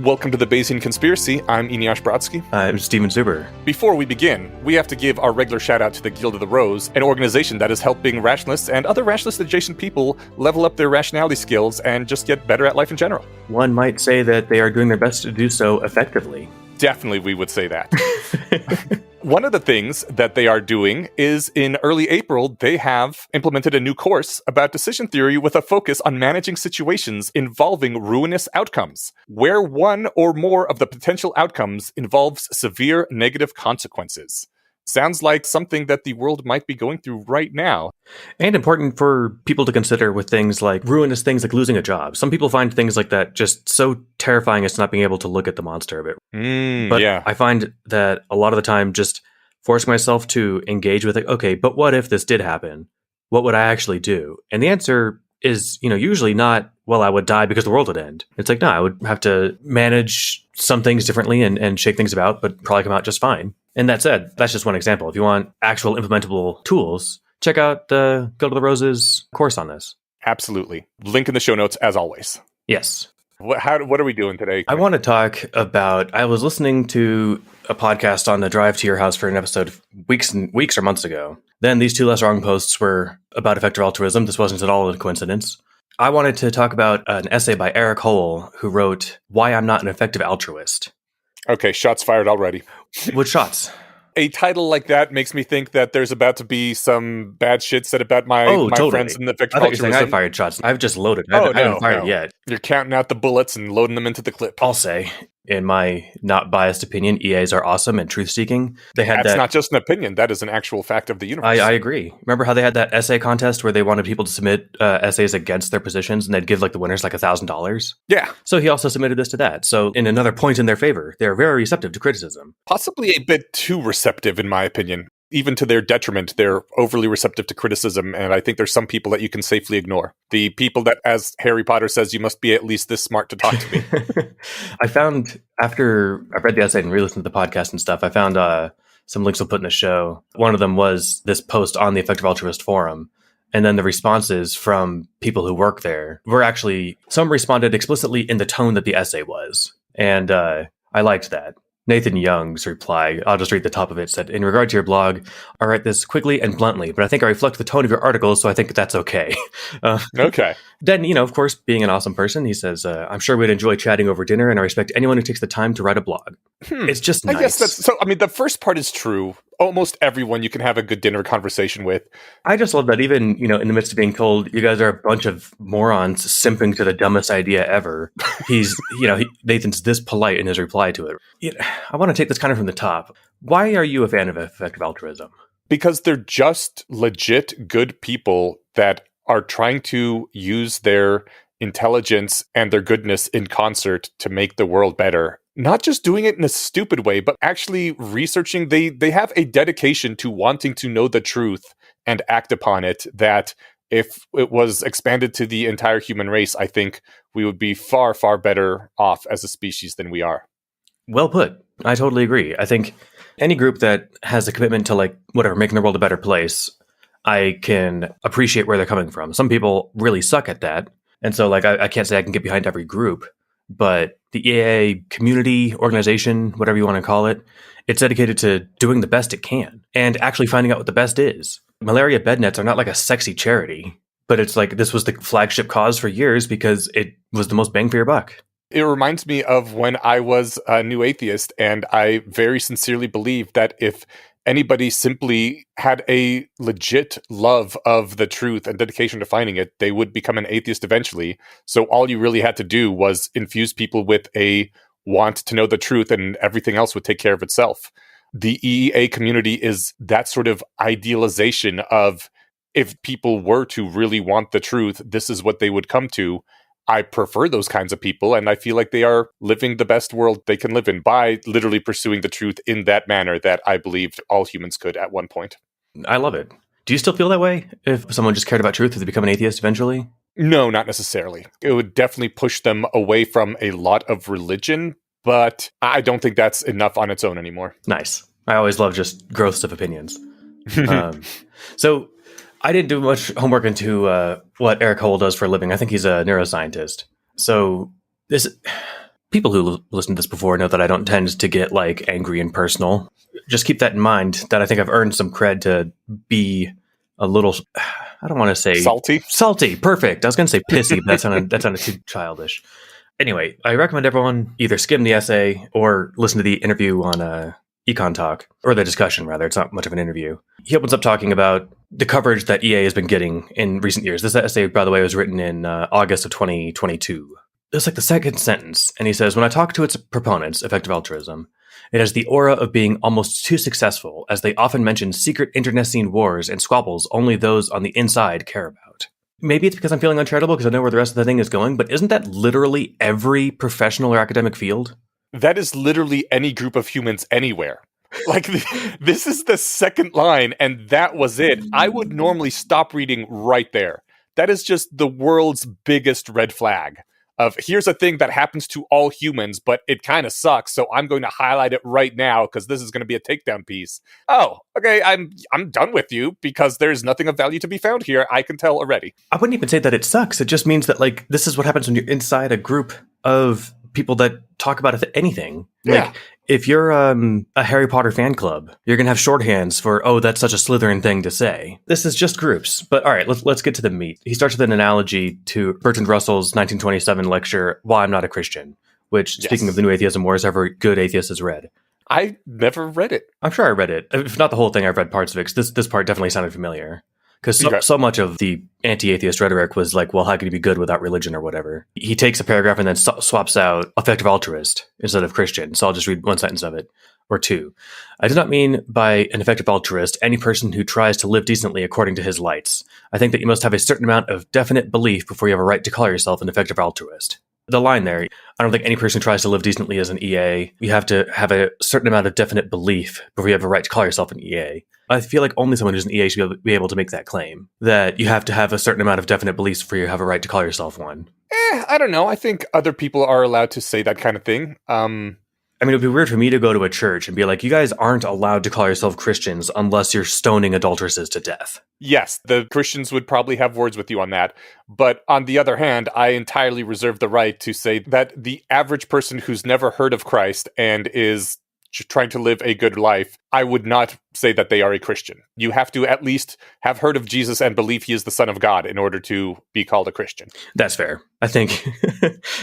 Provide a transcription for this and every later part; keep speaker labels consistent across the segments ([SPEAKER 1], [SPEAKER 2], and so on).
[SPEAKER 1] Welcome to the Bayesian Conspiracy. I'm Eneasz Brodsky.
[SPEAKER 2] I'm Steven Zuber.
[SPEAKER 1] Before we begin, we have to give our regular shout out to the Guild of the Rose, an organization that is helping rationalists and other rationalist-adjacent people level up their rationality skills and just get better at life in general.
[SPEAKER 2] One might say that they are doing their best to do so effectively.
[SPEAKER 1] Definitely, we would say that. One of the things that they are doing is in early April, they have implemented a new course about decision theory with a focus on managing situations involving ruinous outcomes, where one or more of the potential outcomes involves severe negative consequences. Sounds like something that the world might be going through right now.
[SPEAKER 2] And important for people to consider with things like ruinous things like losing a job. Some people find things like that just so terrifying as not being able to look at the monster of it. But
[SPEAKER 1] yeah.
[SPEAKER 2] I find that a lot of the time just forcing myself to engage with it, okay, but what if this did happen? What would I actually do? And the answer is, usually not, well, I would die because the world would end. It's like, no, I would have to manage some things differently and shake things about, but probably come out just fine. And that said, that's just one example. If you want actual implementable tools, check out the Guild of the Rose's course on this.
[SPEAKER 1] Absolutely. Link in the show notes, as always.
[SPEAKER 2] Yes.
[SPEAKER 1] What are we doing today?
[SPEAKER 2] I want to talk about, I was listening to a podcast on the drive to your house for an episode weeks or months ago. Then these two less wrong posts were about effective altruism. This wasn't at all a coincidence. I wanted to talk about an essay by Hoel, who wrote, Why I'm Not an Effective Altruist.
[SPEAKER 1] Okay, shots fired already.
[SPEAKER 2] What shots?
[SPEAKER 1] A title like that makes me think that there's about to be some bad shit said about my
[SPEAKER 2] totally.
[SPEAKER 1] friends in the effective
[SPEAKER 2] I thought you were saying
[SPEAKER 1] altruism.
[SPEAKER 2] I fired shots. I've just loaded. I haven't fired yet.
[SPEAKER 1] You're counting out the bullets and loading them into the clip.
[SPEAKER 2] I'll say, in my not biased opinion, EAs are awesome and truth-seeking.
[SPEAKER 1] That's not just an opinion. That is an actual fact of the universe.
[SPEAKER 2] I agree. Remember how they had that essay contest where they wanted people to submit essays against their positions and they'd give the winners $1,000?
[SPEAKER 1] Yeah.
[SPEAKER 2] So he also submitted this to that. So in another point in their favor, they're very receptive to criticism.
[SPEAKER 1] Possibly a bit too receptive, in my opinion. Even to their detriment, they're overly receptive to criticism, and I think there's some people that you can safely ignore. The people that, as Harry Potter says, you must be at least this smart to talk to me.
[SPEAKER 2] I found, after I read the essay and re-listened to the podcast and stuff, I found some links we'll put in the show. One of them was this post on the Effective Altruist forum, and then the responses from people who work there were actually, some responded explicitly in the tone that the essay was, and I liked that. Nathan Young's reply, I'll just read the top of it, said, in regard to your blog, I write this quickly and bluntly, but I think I reflect the tone of your articles, so I think that's okay.
[SPEAKER 1] Okay.
[SPEAKER 2] Then, of course, being an awesome person, he says, I'm sure we'd enjoy chatting over dinner, and I respect anyone who takes the time to write a blog. It's just nice.
[SPEAKER 1] I guess that's, so, the first part is true. Almost everyone you can have a good dinner conversation with.
[SPEAKER 2] I just love that even, in the midst of being told, you guys are a bunch of morons simping to the dumbest idea ever. He's, Nathan's this polite in his reply to it. I want to take this kind of from the top. Why are you a fan of effective altruism?
[SPEAKER 1] Because they're just legit good people that are trying to use their intelligence and their goodness in concert to make the world better. Not just doing it in a stupid way, but actually researching. They have a dedication to wanting to know the truth and act upon it that if it was expanded to the entire human race, I think we would be far, far better off as a species than we are.
[SPEAKER 2] Well put. I totally agree. I think any group that has a commitment to making the world a better place, I can appreciate where they're coming from. Some people really suck at that. And so I can't say I can get behind every group. But the EAA community, organization, whatever you want to call it, it's dedicated to doing the best it can and actually finding out what the best is. Malaria bed nets are not like a sexy charity, but it's this was the flagship cause for years because it was the most bang for your buck.
[SPEAKER 1] It reminds me of when I was a new atheist, and I very sincerely believed that if anybody simply had a legit love of the truth and dedication to finding it, they would become an atheist eventually. So all you really had to do was infuse people with a want to know the truth, and everything else would take care of itself. The EEA community is that sort of idealization of, if people were to really want the truth, this is what they would come to. I prefer those kinds of people, and I feel like they are living the best world they can live in by literally pursuing the truth in that manner that I believed all humans could at one point.
[SPEAKER 2] I love it. Do you still feel that way? If someone just cared about truth, would they become an atheist eventually?
[SPEAKER 1] No, not necessarily. It would definitely push them away from a lot of religion, but I don't think that's enough on its own anymore.
[SPEAKER 2] Nice. I always love just growths of opinions. So I didn't do much homework into what Hoel does for a living. I think he's a neuroscientist. So People who listen to this before know that I don't tend to get like angry and personal. Just keep that in mind, that I think I've earned some cred to be a little, I don't want to say salty. Perfect. I was going to say pissy, but that sounded too childish. Anyway, I recommend everyone either skim the essay or listen to the interview on Econ Talk, or the discussion rather. It's not much of an interview. He opens up talking about the coverage that EA has been getting in recent years. This essay, by the way, was written in August of 2022. It's like the second sentence, and he says, when I talk to its proponents, effective altruism, it has the aura of being almost too successful, as they often mention secret internecine wars and squabbles only those on the inside care about. Maybe it's because I'm feeling uncharitable because I know where the rest of the thing is going, but isn't that literally every professional or academic field?
[SPEAKER 1] That is literally any group of humans anywhere. Like, this is the second line, and that was it. I would normally stop reading right there. That is just the world's biggest red flag. Of here's a thing that happens to all humans, but it kind of sucks, so I'm going to highlight it right now because this is going to be a takedown piece. Oh, okay, I'm done with you because there's nothing of value to be found here. I can tell already.
[SPEAKER 2] I wouldn't even say that it sucks. It just means that, like, this is what happens when you're inside a group of people that talk about anything.
[SPEAKER 1] Yeah.
[SPEAKER 2] Like, if you're a Harry Potter fan club, you're going to have shorthands for, oh, that's such a Slytherin thing to say. This is just groups. But all right, let's get to the meat. He starts with an analogy to Bertrand Russell's 1927 lecture, Why I'm Not a Christian, which, speaking of the New Atheism Wars, every good atheist has read.
[SPEAKER 1] I never read it.
[SPEAKER 2] I'm sure I read it. If not the whole thing, I've read parts of it, because this part definitely sounded familiar. Because so much of the anti-atheist rhetoric was like, well, how can you be good without religion or whatever? He takes a paragraph and then swaps out effective altruist instead of Christian. So I'll just read one sentence of it, or two. I do not mean by an effective altruist any person who tries to live decently according to his lights. I think that you must have a certain amount of definite belief before you have a right to call yourself an effective altruist. The line there, I don't think any person who tries to live decently is an EA. You have to have a certain amount of definite belief before you have a right to call yourself an EA. I feel like only someone who's an EA should be able to make that claim, that you have to have a certain amount of definite beliefs before you have a right to call yourself one.
[SPEAKER 1] I don't know. I think other people are allowed to say that kind of thing.
[SPEAKER 2] I mean, it would be weird for me to go to a church and be like, you guys aren't allowed to call yourself Christians unless you're stoning adulteresses to death.
[SPEAKER 1] Yes, the Christians would probably have words with you on that. But on the other hand, I entirely reserve the right to say that the average person who's never heard of Christ and is trying to live a good life, I would not say that they are a Christian. You have to at least have heard of Jesus and believe he is the Son of God in order to be called a Christian.
[SPEAKER 2] That's fair. I think,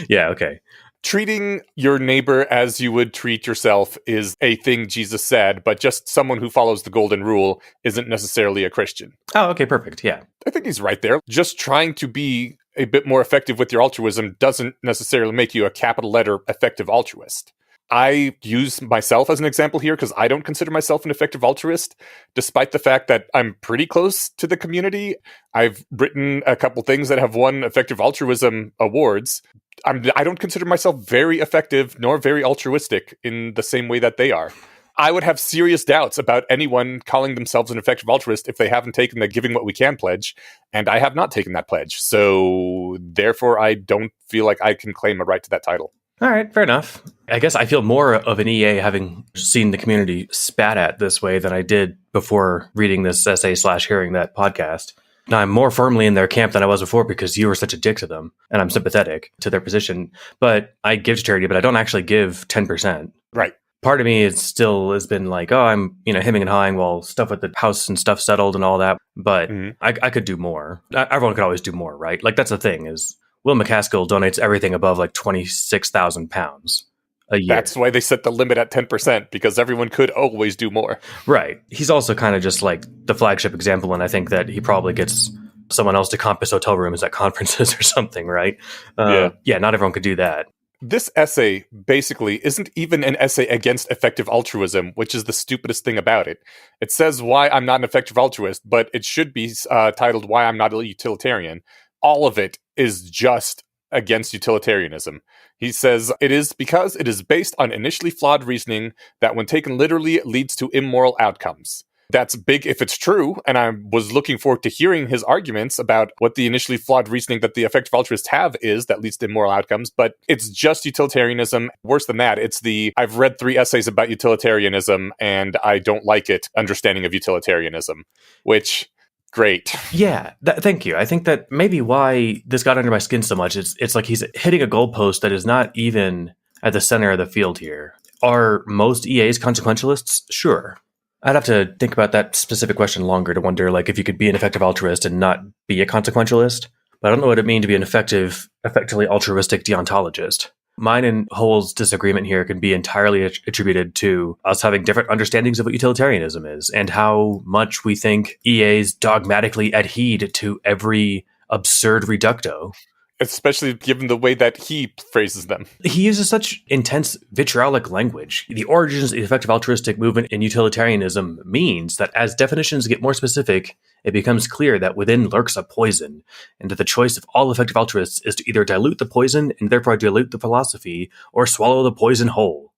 [SPEAKER 2] yeah, okay.
[SPEAKER 1] Treating your neighbor as you would treat yourself is a thing Jesus said, but just someone who follows the golden rule isn't necessarily a Christian.
[SPEAKER 2] Oh, okay, perfect, yeah.
[SPEAKER 1] I think he's right there. Just trying to be a bit more effective with your altruism doesn't necessarily make you a capital letter effective altruist. I use myself as an example here because I don't consider myself an effective altruist, despite the fact that I'm pretty close to the community. I've written a couple things that have won effective altruism awards. I don't consider myself very effective nor very altruistic in the same way that they are. I would have serious doubts about anyone calling themselves an effective altruist if they haven't taken the Giving What We Can pledge, and I have not taken that pledge. So therefore, I don't feel like I can claim a right to that title.
[SPEAKER 2] All right, fair enough. I guess I feel more of an EA having seen the community spat at this way than I did before reading this essay / hearing that podcast. Now, I'm more firmly in their camp than I was before because you were such a dick to them, and I'm sympathetic to their position. But I give to charity, but I don't actually give 10%.
[SPEAKER 1] Right.
[SPEAKER 2] Part of me is still has been like, oh, I'm hemming and hawing while stuff with the house and stuff settled and all that. But I could do more. Everyone could always do more, right? Like, that's the thing is Will McCaskill donates everything above like £26,000 a year.
[SPEAKER 1] That's why they set the limit at 10%, because everyone could always do more.
[SPEAKER 2] Right. He's also kind of just like the flagship example, and I think that he probably gets someone else to comp his hotel rooms at conferences or something, right? Yeah, not everyone could do that.
[SPEAKER 1] This essay basically isn't even an essay against effective altruism, which is the stupidest thing about it. It says why I'm not an effective altruist, but it should be titled Why I'm Not a Utilitarian. All of it is just against utilitarianism. He says, it is because it is based on initially flawed reasoning that when taken literally leads to immoral outcomes. That's big if it's true, and I was looking forward to hearing his arguments about what the initially flawed reasoning that the effective altruists have is that leads to immoral outcomes, but it's just utilitarianism. Worse than that, it's the I've read 3 essays about utilitarianism and I don't like it understanding of utilitarianism, which... Great.
[SPEAKER 2] Yeah, thank you. I think that maybe why this got under my skin so much is it's like he's hitting a goalpost that is not even at the center of the field here. Are most EAs consequentialists? Sure. I'd have to think about that specific question longer to wonder, like, if you could be an effective altruist and not be a consequentialist. But I don't know what it means to be an effectively altruistic deontologist. Mine and Hoel's disagreement here can be entirely attributed to us having different understandings of what utilitarianism is and how much we think EAs dogmatically adhere to every absurd reducto.
[SPEAKER 1] Especially given the way that he phrases them.
[SPEAKER 2] He uses such intense vitriolic language. The origins of the effective altruistic movement in utilitarianism means that as definitions get more specific, it becomes clear that within lurks a poison, and that the choice of all effective altruists is to either dilute the poison and therefore dilute the philosophy, or swallow the poison whole.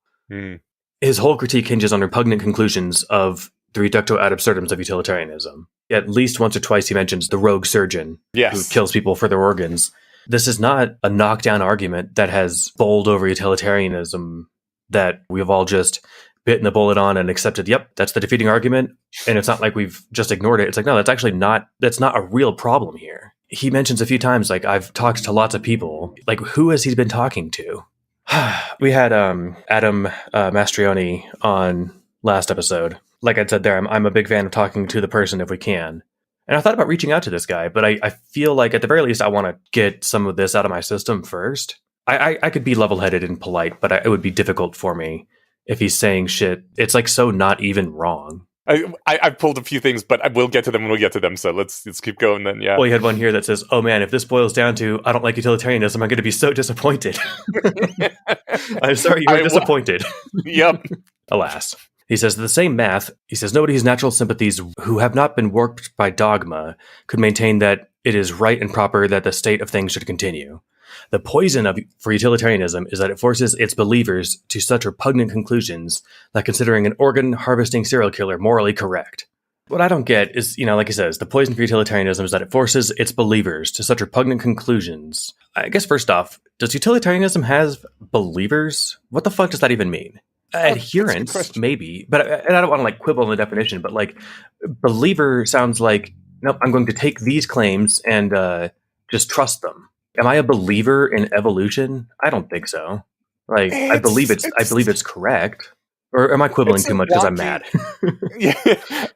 [SPEAKER 2] His whole critique hinges on repugnant conclusions of the reducto ad absurdums of utilitarianism. At least once or twice he mentions the rogue surgeon who kills people for their organs. This is not a knockdown argument that has bowled over utilitarianism that we've all just bitten the bullet on and accepted, yep, that's the defeating argument. And it's not like we've just ignored it. It's like, no, that's not a real problem here. He mentions a few times, like, I've talked to lots of people. Like, who has he been talking to? We had Adam Mastrioni on last episode. Like I said there, I'm a big fan of talking to the person if we can. And I thought about reaching out to this guy, but I feel like at the very least I want to get some of this out of my system first. I could be level-headed and polite, but it would be difficult for me if he's saying shit. It's like so not even wrong.
[SPEAKER 1] I've pulled a few things, but I will get to them when we get to them, so let's keep going then, yeah.
[SPEAKER 2] Well, you had one here that says, oh man, if this boils down to I don't like utilitarianism, I'm going to be so disappointed. I'm sorry you were disappointed.
[SPEAKER 1] Yep.
[SPEAKER 2] Alas. He says, the same math, he says, nobody whose natural sympathies who have not been warped by dogma could maintain that it is right and proper that the state of things should continue. The poison for utilitarianism is that it forces its believers to such repugnant conclusions that considering an organ harvesting serial killer morally correct. What I don't get is, like he says, the poison for utilitarianism is that it forces its believers to such repugnant conclusions. I guess first off, does utilitarianism have believers? What the fuck does that even mean? Adherence, maybe, but and I don't want to quibble on the definition, but believer sounds like, nope, I'm going to take these claims and just trust them. Am I a believer in evolution? I don't think so. I believe it's correct. Or am I quibbling too much because I'm mad?
[SPEAKER 1] Yeah,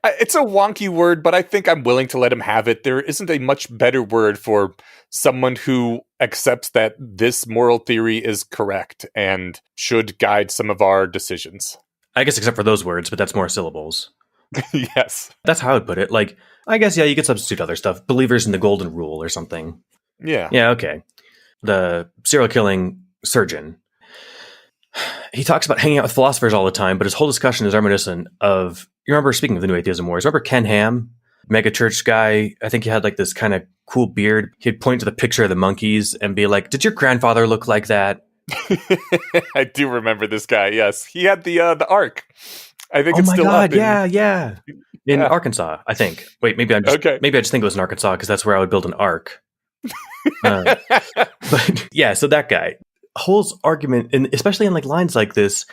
[SPEAKER 1] it's a wonky word, but I think I'm willing to let him have it. There isn't a much better word for someone who accepts that this moral theory is correct and should guide some of our decisions.
[SPEAKER 2] I guess except for those words, but that's more syllables.
[SPEAKER 1] Yes.
[SPEAKER 2] That's how I would put it. I guess, yeah, you could substitute other stuff. Believers in the golden rule or something.
[SPEAKER 1] Yeah.
[SPEAKER 2] Yeah, okay. The serial killing surgeon. He talks about hanging out with philosophers all the time, but his whole discussion is reminiscent of, you remember, speaking of the New Atheism Wars, remember Ken Ham, mega church guy? I think he had this kind of cool beard. He'd point to the picture of the monkeys and be like, did your grandfather look like that?
[SPEAKER 1] I do remember this guy, yes. He had the Ark. I think it's still up.
[SPEAKER 2] Oh my God, yeah. In Arkansas, I think. Wait, maybe I just think it was in Arkansas because that's where I would build an Ark. But yeah, so that guy. Hoel's argument, and especially in lines like this,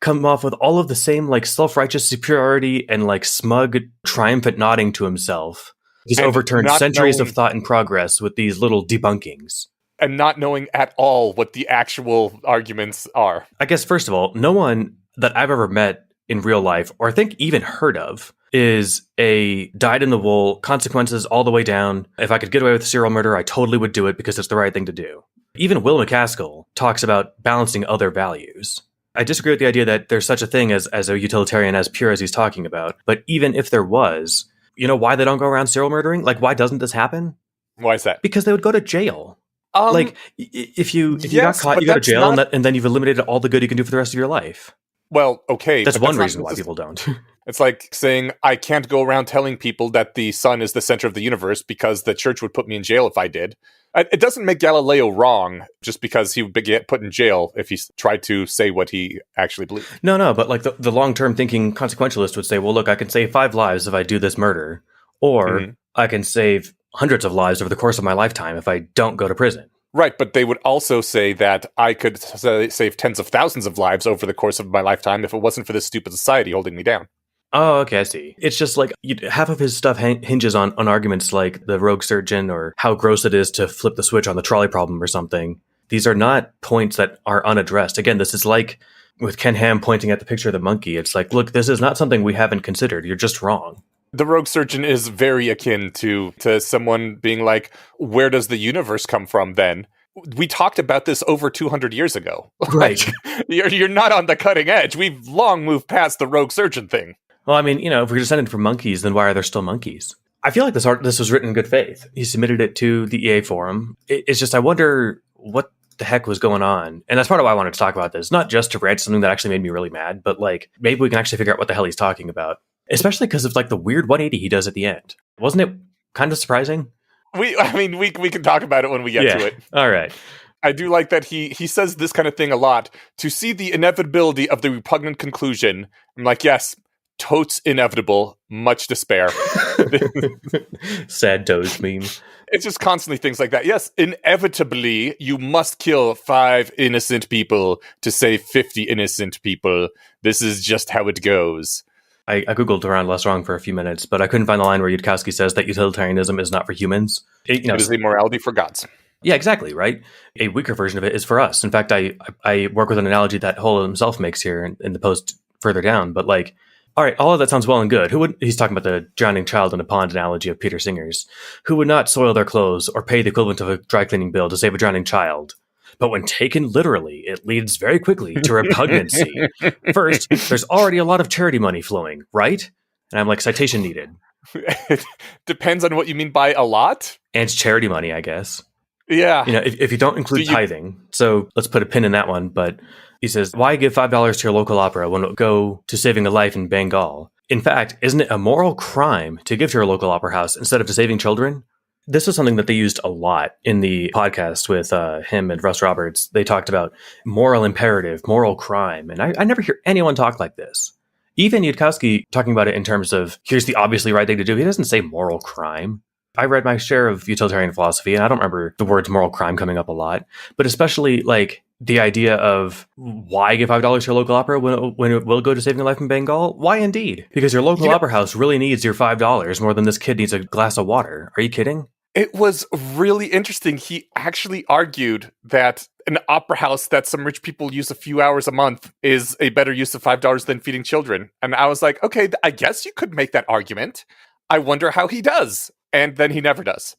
[SPEAKER 2] come off with all of the same self-righteous superiority and smug triumphant nodding to himself. He's overturned centuries of thought and progress with these little debunkings.
[SPEAKER 1] And not knowing at all what the actual arguments are.
[SPEAKER 2] I guess, first of all, no one that I've ever met in real life, or I think even heard of, is a dyed-in-the-wool, consequences all the way down. If I could get away with serial murder, I totally would do it because it's the right thing to do. Even Will McCaskill talks about balancing other values. I disagree with the idea that there's such a thing as a utilitarian as pure as he's talking about. But even if there was, you know why they don't go around serial murdering? Why doesn't this happen?
[SPEAKER 1] Why is that?
[SPEAKER 2] Because they would go to jail. If you got caught, you go to jail, and then you've eliminated all the good you can do for the rest of your life.
[SPEAKER 1] Well, okay.
[SPEAKER 2] That's one reason why people don't.
[SPEAKER 1] It's like saying, I can't go around telling people that the sun is the center of the universe because the church would put me in jail if I did. It doesn't make Galileo wrong just because he would get put in jail if he tried to say what he actually believed.
[SPEAKER 2] No, but the long-term thinking consequentialist would say, well, look, I can save 5 lives if I do this murder, or I can save hundreds of lives over the course of my lifetime if I don't go to prison.
[SPEAKER 1] Right, but they would also say that I could save tens of thousands of lives over the course of my lifetime if it wasn't for this stupid society holding me down.
[SPEAKER 2] Oh, okay, I see. It's just half of his stuff hinges on arguments like the rogue surgeon or how gross it is to flip the switch on the trolley problem or something. these are not points that are unaddressed. Again, this is like with Ken Ham pointing at the picture of the monkey. It's like, look, this is not something we haven't considered. You're just wrong.
[SPEAKER 1] The rogue surgeon is very akin to someone being like, where does the universe come from then? We talked about this over 200 years ago.
[SPEAKER 2] Right.
[SPEAKER 1] You're not on the cutting edge. We've long moved past the rogue surgeon thing.
[SPEAKER 2] Well, I mean, if we're descended from monkeys, then why are there still monkeys? I feel like this was written in good faith. He submitted it to the EA forum. It's just, I wonder what the heck was going on. And that's part of why I wanted to talk about this. Not just to rant something that actually made me really mad, but like maybe we can actually figure out what the hell he's talking about. Especially because of like the weird 180 he does at the end. Wasn't it kind of surprising?
[SPEAKER 1] We can talk about it when we get to it.
[SPEAKER 2] All right.
[SPEAKER 1] I do like that he says this kind of thing a lot. To see the inevitability of the repugnant conclusion, I'm like, yes, totes inevitable, much despair.
[SPEAKER 2] Sad Doge meme.
[SPEAKER 1] It's just constantly things like that. Yes, inevitably, you must kill 5 innocent people to save 50 innocent people. This is just how it goes.
[SPEAKER 2] I Googled around less wrong for a few minutes, but I couldn't find the line where Yudkowsky says that utilitarianism is not for humans.
[SPEAKER 1] It is a morality for gods.
[SPEAKER 2] Yeah, exactly, right? A weaker version of it is for us. In fact, I work with an analogy that Hoel himself makes here in the post further down, but like, all right, all of that sounds well and good. He's talking about the drowning child in a pond analogy of Peter Singer's. Who would not soil their clothes or pay the equivalent of a dry cleaning bill to save a drowning child? But when taken literally, it leads very quickly to repugnancy. First, there's already a lot of charity money flowing, right? And I'm like, citation needed.
[SPEAKER 1] It depends on what you mean by a lot.
[SPEAKER 2] And it's charity money, I guess.
[SPEAKER 1] Yeah.
[SPEAKER 2] If you don't include tithing, so let's put a pin in that one. But he says, why give $5 to your local opera when it will go to saving a life in Bengal? In fact, isn't it a moral crime to give to your local opera house instead of to saving children? This is something that they used a lot in the podcast with him and Russ Roberts. They talked about moral imperative, moral crime. And I never hear anyone talk like this. Even Yudkowsky talking about it in terms of, here's the obviously right thing to do. He doesn't say moral crime. I read my share of utilitarian philosophy, and I don't remember the words moral crime coming up a lot. But especially like the idea of why give $5 to your local opera when it will go to saving a life in Bengal? Why indeed? Because your local opera house really needs your $5 more than this kid needs a glass of water. Are you kidding?
[SPEAKER 1] It was really interesting. He actually argued that an opera house that some rich people use a few hours a month is a better use of $5 than feeding children. And I was like, okay, I guess you could make that argument. I wonder how he does. And then he never does.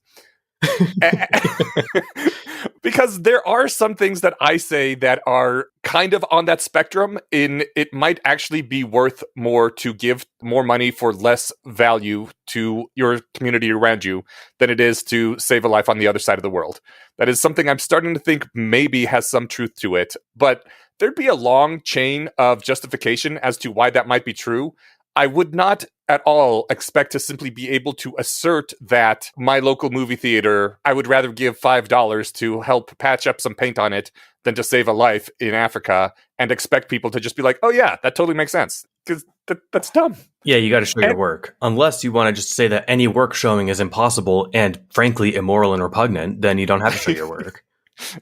[SPEAKER 1] Because there are some things that I say that are kind of on that spectrum in it might actually be worth more to give more money for less value to your community around you than it is to save a life on the other side of the world. That is something I'm starting to think maybe has some truth to it, but there'd be a long chain of justification as to why that might be true. I would not at all expect to simply be able to assert that my local movie theater, I would rather give $5 to help patch up some paint on it than to save a life in Africa, and expect people to just be like, oh yeah, that totally makes sense. Because that's dumb.
[SPEAKER 2] Yeah, you got to show your work. Unless you want to just say that any work showing is impossible and frankly immoral and repugnant, then you don't have to show your work.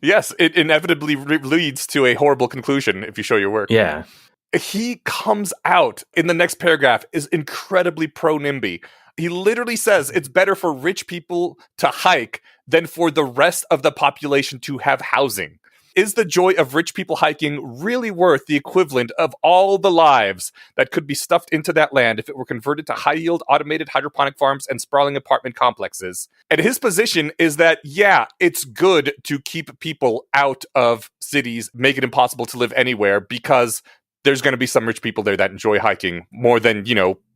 [SPEAKER 1] Yes, it inevitably leads to a horrible conclusion if you show your work.
[SPEAKER 2] Yeah.
[SPEAKER 1] He comes out in the next paragraph is incredibly pro-NIMBY. He literally says it's better for rich people to hike than for the rest of the population to have housing. Is the joy of rich people hiking really worth the equivalent of all the lives that could be stuffed into that land if it were converted to high-yield automated hydroponic farms and sprawling apartment complexes? And his position is that, yeah, it's good to keep people out of cities, make it impossible to live anywhere, because there's going to be some rich people there that enjoy hiking more than,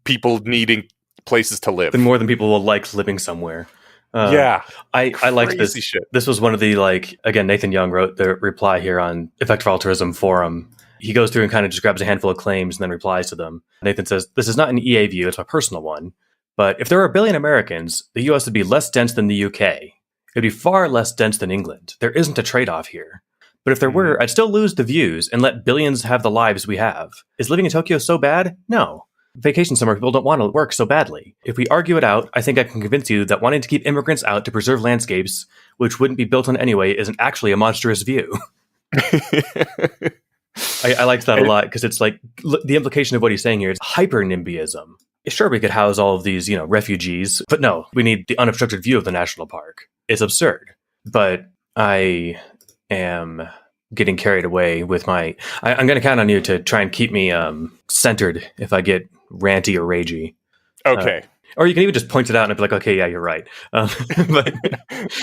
[SPEAKER 1] people needing places to live.
[SPEAKER 2] And more than people will like living somewhere.
[SPEAKER 1] Yeah.
[SPEAKER 2] I liked this.
[SPEAKER 1] Shit.
[SPEAKER 2] This was one of the, again, Nathan Young wrote the reply here on Effective Altruism Forum. He goes through and kind of just grabs a handful of claims and then replies to them. Nathan says, this is not an EA view, it's my personal one. But if there were 1 billion Americans, the US would be less dense than the UK. It would be far less dense than England. There isn't a trade-off here. But if there were, I'd still lose the views and let billions have the lives we have. Is living in Tokyo so bad? No. Vacation somewhere people don't want to work so badly. If we argue it out, I think I can convince you that wanting to keep immigrants out to preserve landscapes, which wouldn't be built on anyway, isn't actually a monstrous view. I liked that a lot, because it's like the implication of what he's saying here is hyper-NIMBYism. Sure, we could house all of these, refugees, but no, we need the unobstructed view of the national park. It's absurd. But I am getting carried away with my... I'm going to count on you to try and keep me centered if I get ranty or ragey.
[SPEAKER 1] Okay.
[SPEAKER 2] Or you can even just point it out and be like, okay, yeah, you're right. But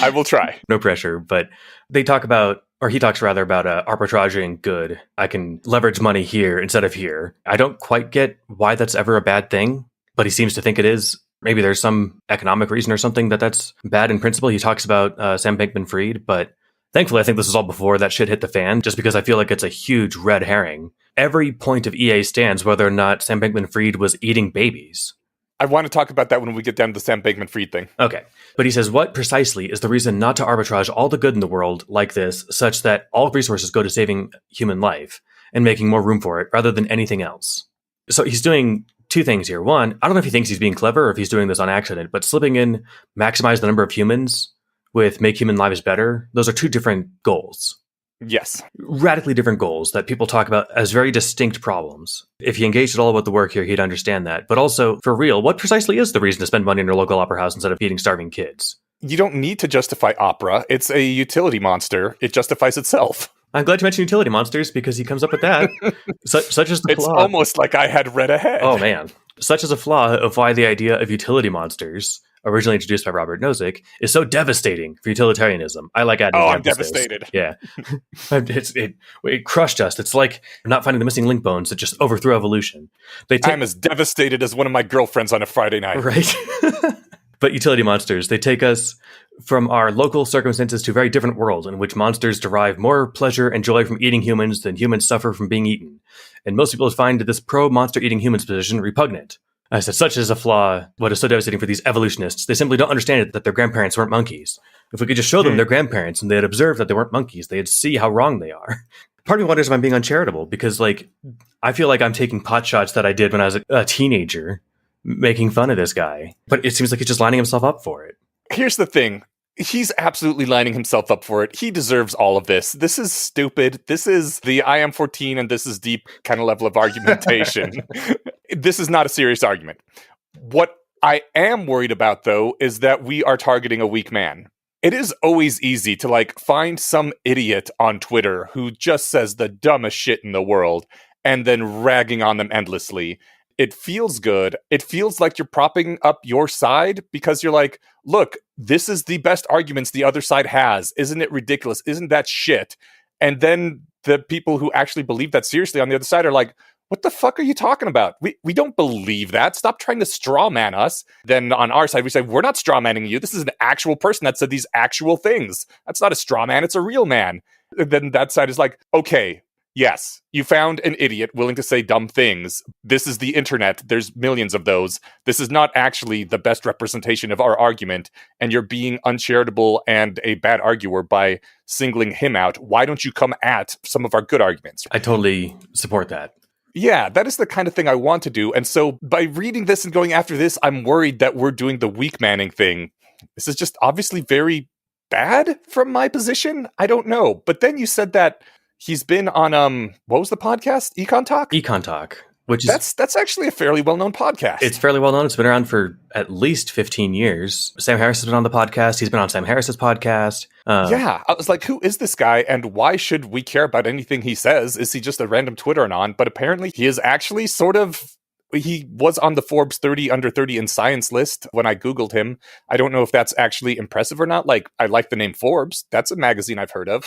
[SPEAKER 1] I will try.
[SPEAKER 2] No pressure. But they talk about, or he talks rather about arbitraging good. I can leverage money here instead of here. I don't quite get why that's ever a bad thing, but he seems to think it is. Maybe there's some economic reason or something that's bad in principle. He talks about Sam Bankman-Fried, but thankfully I think this is all before that shit hit the fan, just because I feel like it's a huge red herring. Every point of EA stands whether or not Sam Bankman-Fried was eating babies.
[SPEAKER 1] I want to talk about that when we get down to the Sam Bankman-Fried thing.
[SPEAKER 2] Okay. But he says, what precisely is the reason not to arbitrage all the good in the world like this, such that all resources go to saving human life and making more room for it rather than anything else? So he's doing two things here. One, I don't know if he thinks he's being clever or if he's doing this on accident, but slipping in maximize the number of humans with make human lives better, those are two different goals.
[SPEAKER 1] Yes.
[SPEAKER 2] Radically different goals that people talk about as very distinct problems. If he engaged at all with the work here, he'd understand that. But also, for real, what precisely is the reason to spend money in your local opera house instead of feeding starving kids?
[SPEAKER 1] You don't need to justify opera. It's a utility monster. It justifies itself.
[SPEAKER 2] I'm glad you mentioned utility monsters because he comes up with that. Such as the flaw.
[SPEAKER 1] It's almost like I had read ahead.
[SPEAKER 2] Oh, man. Such as a flaw of why the idea of utility monsters, originally introduced by Robert Nozick, is so devastating for utilitarianism. I like adding
[SPEAKER 1] I'm devastated.
[SPEAKER 2] Yeah. It crushed us. It's like not finding the missing link bones that just overthrew evolution. I'm
[SPEAKER 1] as devastated as one of my girlfriends on a Friday night.
[SPEAKER 2] Right. But utility monsters, they take us from our local circumstances to a very different world in which monsters derive more pleasure and joy from eating humans than humans suffer from being eaten. And most people find this pro-monster eating humans position repugnant. I said, such is a flaw. What is so devastating for these evolutionists, they simply don't understand it that their grandparents weren't monkeys. If we could just show them their grandparents and they'd observe that they weren't monkeys, they'd see how wrong they are. Part of me wonders if I'm being uncharitable because, I feel like I'm taking pot shots that I did when I was a teenager, making fun of this guy. But it seems like he's just lining himself up for it.
[SPEAKER 1] Here's the thing. He's absolutely lining himself up for it. He deserves all of this. This is stupid. This is the I am 14 and this is deep kind of level of argumentation. This is not a serious argument. What I am worried about, though, is that we are targeting a weak man. It is always easy to find some idiot on Twitter who just says the dumbest shit in the world and then ragging on them endlessly. It feels good. It feels like you're propping up your side because you're like, look, this is the best arguments the other side has. Isn't it ridiculous? Isn't that shit? And then the people who actually believe that seriously on the other side are like, what the fuck are you talking about? We don't believe that. Stop trying to straw man us. Then on our side, we say, we're not straw manning you. This is an actual person that said these actual things. That's not a straw man. It's a real man. And then that side is like, okay, yes, you found an idiot willing to say dumb things. This is the internet. There's millions of those. This is not actually the best representation of our argument. And you're being uncharitable and a bad arguer by singling him out. Why don't you come at some of our good arguments?
[SPEAKER 2] I totally support that.
[SPEAKER 1] Yeah, that is the kind of thing I want to do. And so by reading this and going after this, I'm worried that we're doing the weak manning thing. This is just obviously very bad from my position. I don't know. But then you said that he's been on, what was the podcast? Econ Talk?
[SPEAKER 2] Econ Talk. Which
[SPEAKER 1] is that's actually a fairly well-known podcast.
[SPEAKER 2] It's fairly well-known. It's been around for at least 15 years. Sam Harris has been on the podcast. He's been on Sam Harris's podcast.
[SPEAKER 1] Yeah, I was like, who is this guy and why should we care about anything he says? Is he just a random Twitter anon? But apparently he is actually he was on the Forbes 30 under 30 in science list when I Googled him. I don't know if that's actually impressive or not. I like the name Forbes. That's a magazine I've heard of.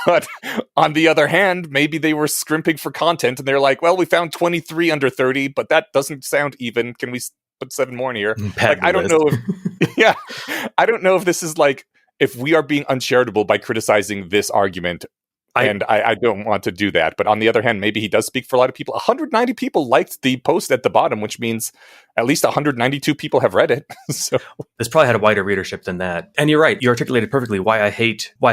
[SPEAKER 1] But on the other hand, maybe they were scrimping for content and they're like, well, we found 23 under 30, but that doesn't sound even. Can we put 7 more in here? I don't know if, I don't know if this is if we are being uncharitable by criticizing this argument. I don't want to do that. But on the other hand, maybe he does speak for a lot of people. 190 people liked the post at the bottom, which means at least 192 people have read it. So
[SPEAKER 2] this probably had a wider readership than that. And you're right. You articulated perfectly why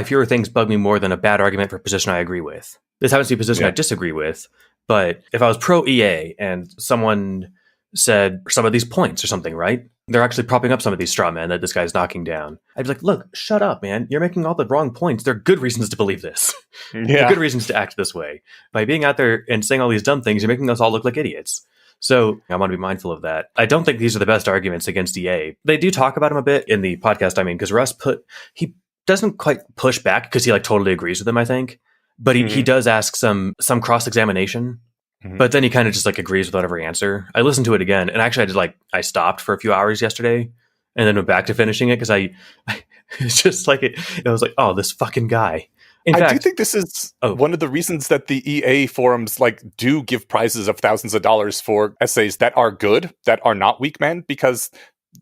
[SPEAKER 2] fewer things bug me more than a bad argument for a position I agree with. This happens to be a position I disagree with. But if I was pro EA and someone said some of these points or something, right? They're actually propping up some of these straw men that this guy's knocking down. I'd be like, look, shut up, man. You're making all the wrong points. There are good reasons to believe this.
[SPEAKER 1] Yeah.
[SPEAKER 2] There are good reasons to act this way. By being out there and saying all these dumb things, you're making us all look like idiots. So I want to be mindful of that. I don't think these are the best arguments against EA. They do talk about him a bit in the podcast, because Russ doesn't quite push back because he like totally agrees with them, I think. But he does ask some cross-examination. But then he kind of just like agrees with whatever answer. I listened to it again, and actually I stopped for a few hours yesterday and then went back to finishing it because I it's just like I was like, oh, this fucking guy. In fact,
[SPEAKER 1] do think this is one of the reasons that the EA forums like do give prizes of thousands of dollars for essays that are good, that are not weak men, because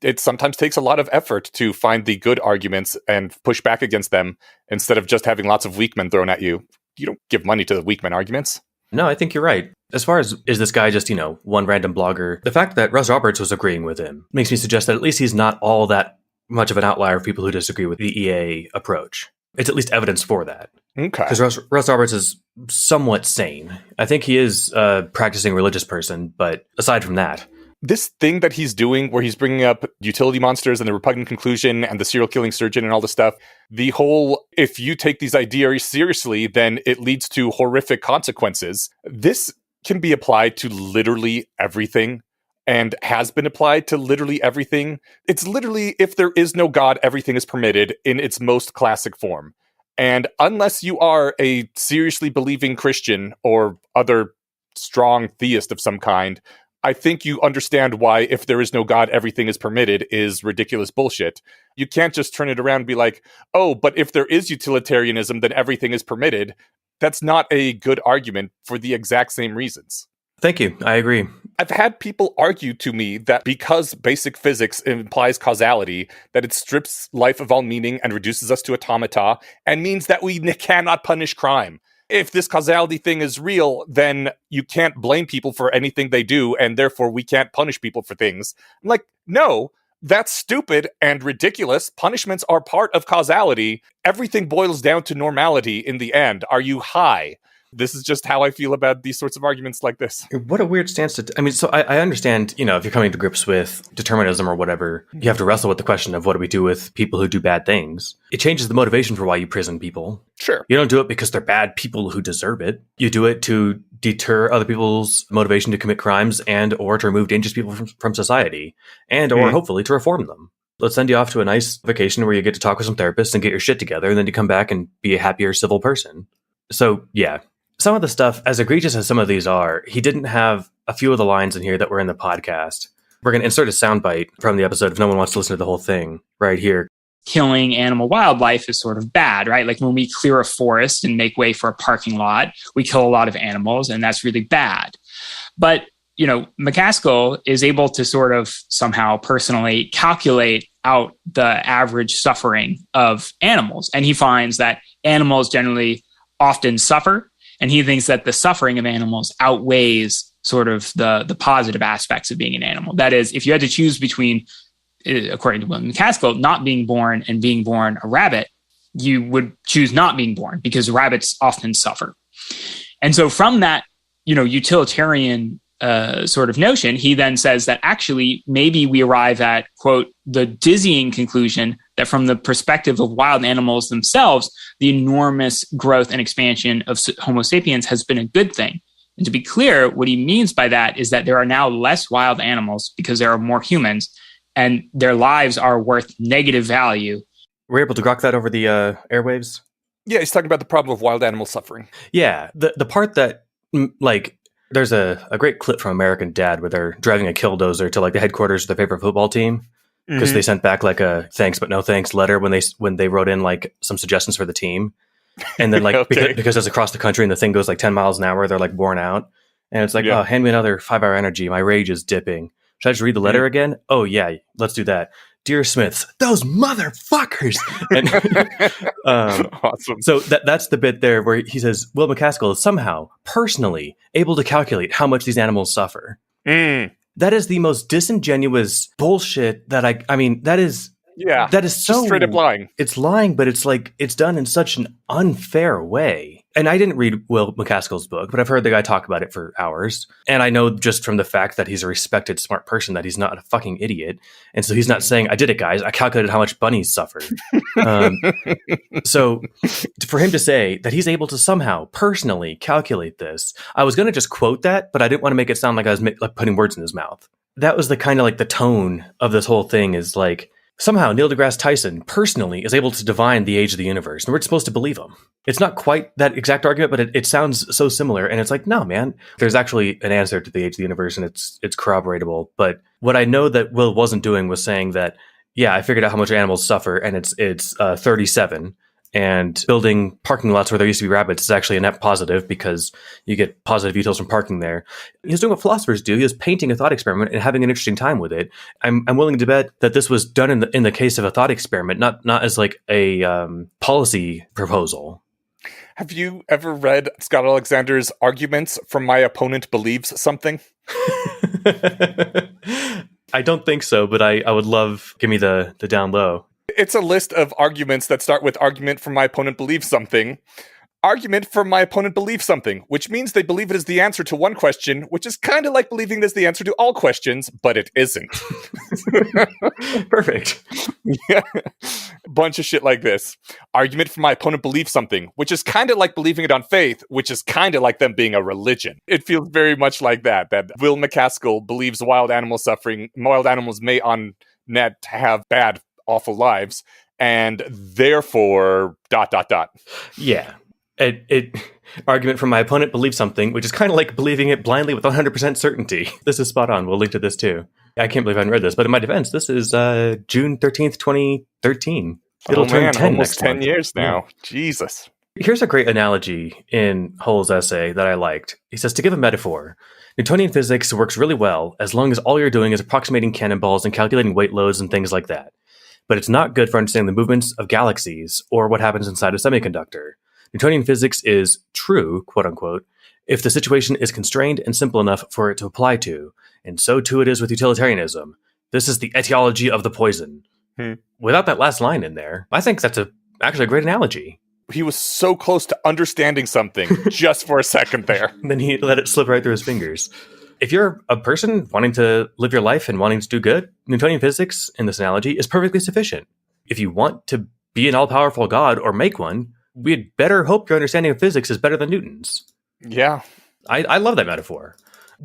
[SPEAKER 1] it sometimes takes a lot of effort to find the good arguments and push back against them instead of just having lots of weak men thrown at you. You don't give money to the weak men arguments.
[SPEAKER 2] No, I think you're right. As far as, is this guy just, one random blogger? The fact that Russ Roberts was agreeing with him makes me suggest that at least he's not all that much of an outlier of people who disagree with the EA approach. It's at least evidence for that.
[SPEAKER 1] Okay.
[SPEAKER 2] Because Russ Roberts is somewhat sane. I think he is a practicing religious person, but aside from that,
[SPEAKER 1] this thing that he's doing where he's bringing up utility monsters and the repugnant conclusion and the serial killing surgeon and all this stuff, the whole, if you take these ideas seriously, then it leads to horrific consequences. This can be applied to literally everything and has been applied to literally everything. It's literally, if there is no God, everything is permitted in its most classic form. And unless you are a seriously believing Christian or other strong theist of some kind, I think you understand why if there is no God, everything is permitted is ridiculous bullshit. You can't just turn it around and be like, oh, but if there is utilitarianism, then everything is permitted. That's not a good argument for the exact same reasons.
[SPEAKER 2] Thank you. I agree.
[SPEAKER 1] I've had people argue to me that because basic physics implies causality, that it strips life of all meaning and reduces us to automata and means that we cannot punish crime. If this causality thing is real, then you can't blame people for anything they do, and therefore we can't punish people for things. I'm like, no, that's stupid and ridiculous. Punishments are part of causality. Everything boils down to normality in the end. Are you high? This is just how I feel about these sorts of arguments like this.
[SPEAKER 2] What a weird stance to... so I understand, if you're coming to grips with determinism or whatever, you have to wrestle with the question of what do we do with people who do bad things. It changes the motivation for why you prison people.
[SPEAKER 1] Sure.
[SPEAKER 2] You don't do it because they're bad people who deserve it. You do it to deter other people's motivation to commit crimes and or to remove dangerous people from society and or hopefully to reform them. Let's send you off to a nice vacation where you get to talk with some therapists and get your shit together, and then you come back and be a happier civil person. So, yeah. Some of the stuff, as egregious as some of these are, he didn't have a few of the lines in here that were in the podcast. We're going to insert a soundbite from the episode if no one wants to listen to the whole thing right here.
[SPEAKER 3] Killing animal wildlife is sort of bad, right? Like when we clear a forest and make way for a parking lot, we kill a lot of animals, and that's really bad. But, McCaskill is able to sort of somehow personally calculate out the average suffering of animals. And he finds that animals generally often suffer. And he thinks that the suffering of animals outweighs sort of the positive aspects of being an animal. That is, if you had to choose between, according to William McCaskill, not being born and being born a rabbit, you would choose not being born because rabbits often suffer. And so from that, utilitarian sort of notion, he then says that actually maybe we arrive at, quote, the dizzying conclusion that from the perspective of wild animals themselves, the enormous growth and expansion of Homo sapiens has been a good thing. And to be clear, what he means by that is that there are now less wild animals because there are more humans, and their lives are worth negative value.
[SPEAKER 2] We're able to grok that over the airwaves?
[SPEAKER 1] Yeah, he's talking about the problem of wild animal suffering.
[SPEAKER 2] Yeah, the part that, there's a great clip from American Dad where they're driving a killdozer to the headquarters of their favorite football team because they sent back a thanks but no thanks letter when they wrote in some suggestions for the team, and then
[SPEAKER 1] Okay.
[SPEAKER 2] because it's across the country and the thing goes 10 miles an hour, they're worn out, and it's oh, hand me another 5-hour energy, my rage is dipping. Should I just read the letter again? Oh yeah, let's do that. Dear Smiths, those motherfuckers. And,
[SPEAKER 1] awesome.
[SPEAKER 2] So that's the bit there where he says, Will McCaskill is somehow personally able to calculate how much these animals suffer. That is the most disingenuous bullshit that that is so
[SPEAKER 1] just straight up lying.
[SPEAKER 2] It's lying, but it's done in such an unfair way. And I didn't read Will McCaskill's book, but I've heard the guy talk about it for hours. And I know just from the fact that he's a respected, smart person that he's not a fucking idiot. And so he's not saying, I did it, guys. I calculated how much bunnies suffered. So for him to say that he's able to somehow personally calculate this, I was going to just quote that, but I didn't want to make it sound like I was putting words in his mouth. That was the kind of the tone of this whole thing is Somehow, Neil deGrasse Tyson personally is able to divine the age of the universe, and we're supposed to believe him. It's not quite that exact argument, but it sounds so similar. And it's like, no, man, there's actually an answer to the age of the universe, and it's corroboratable. But what I know that Will wasn't doing was saying that, yeah, I figured out how much animals suffer, and it's 37. And building parking lots where there used to be rabbits is actually a net positive because you get positive utils from parking there. He was doing what philosophers do. He was painting a thought experiment and having an interesting time with it. I'm willing to bet that this was done in the case of a thought experiment, not as like a policy proposal.
[SPEAKER 1] Have you ever read Scott Alexander's Arguments from My Opponent Believes Something?
[SPEAKER 2] I don't think so, but I would love, give me the down low.
[SPEAKER 1] It's a list of arguments that start with argument from my opponent believes something. Argument from my opponent believes something, which means they believe it is the answer to one question, which is kind of like believing it is the answer to all questions, but it isn't.
[SPEAKER 2] Perfect.
[SPEAKER 1] Yeah. Bunch of shit like this. Argument from my opponent believes something, which is kind of like believing it on faith, which is kind of like them being a religion. It feels very much like that Will McCaskill believes wild animal suffering, wild animals may on net have bad, awful lives, and therefore ...
[SPEAKER 2] Yeah. Argument from my opponent believes something, which is kind of like believing it blindly with 100% certainty. This is spot on. We'll link to this too. I can't believe I haven't read this, but in my defense, this is June 13th, 2013. It'll turn 10
[SPEAKER 1] almost
[SPEAKER 2] next
[SPEAKER 1] 10
[SPEAKER 2] month.
[SPEAKER 1] years now.
[SPEAKER 2] Yeah.
[SPEAKER 1] Jesus.
[SPEAKER 2] Here's a great analogy in Hoel's essay that I liked. He says, to give a metaphor, Newtonian physics works really well as long as all you're doing is approximating cannonballs and calculating weight loads and things like that. But it's not good for understanding the movements of galaxies or what happens inside a semiconductor. Newtonian physics is true, quote unquote, if the situation is constrained and simple enough for it to apply to. And so too it is with utilitarianism. This is the etiology of the poison. Without that last line in there, I think that's actually a great analogy.
[SPEAKER 1] He was so close to understanding something just for a second there.
[SPEAKER 2] And then he let it slip right through his fingers. If you're a person wanting to live your life and wanting to do good, Newtonian physics, in this analogy, is perfectly sufficient. If you want to be an all-powerful god or make one, we'd better hope your understanding of physics is better than Newton's.
[SPEAKER 1] Yeah.
[SPEAKER 2] I love that metaphor.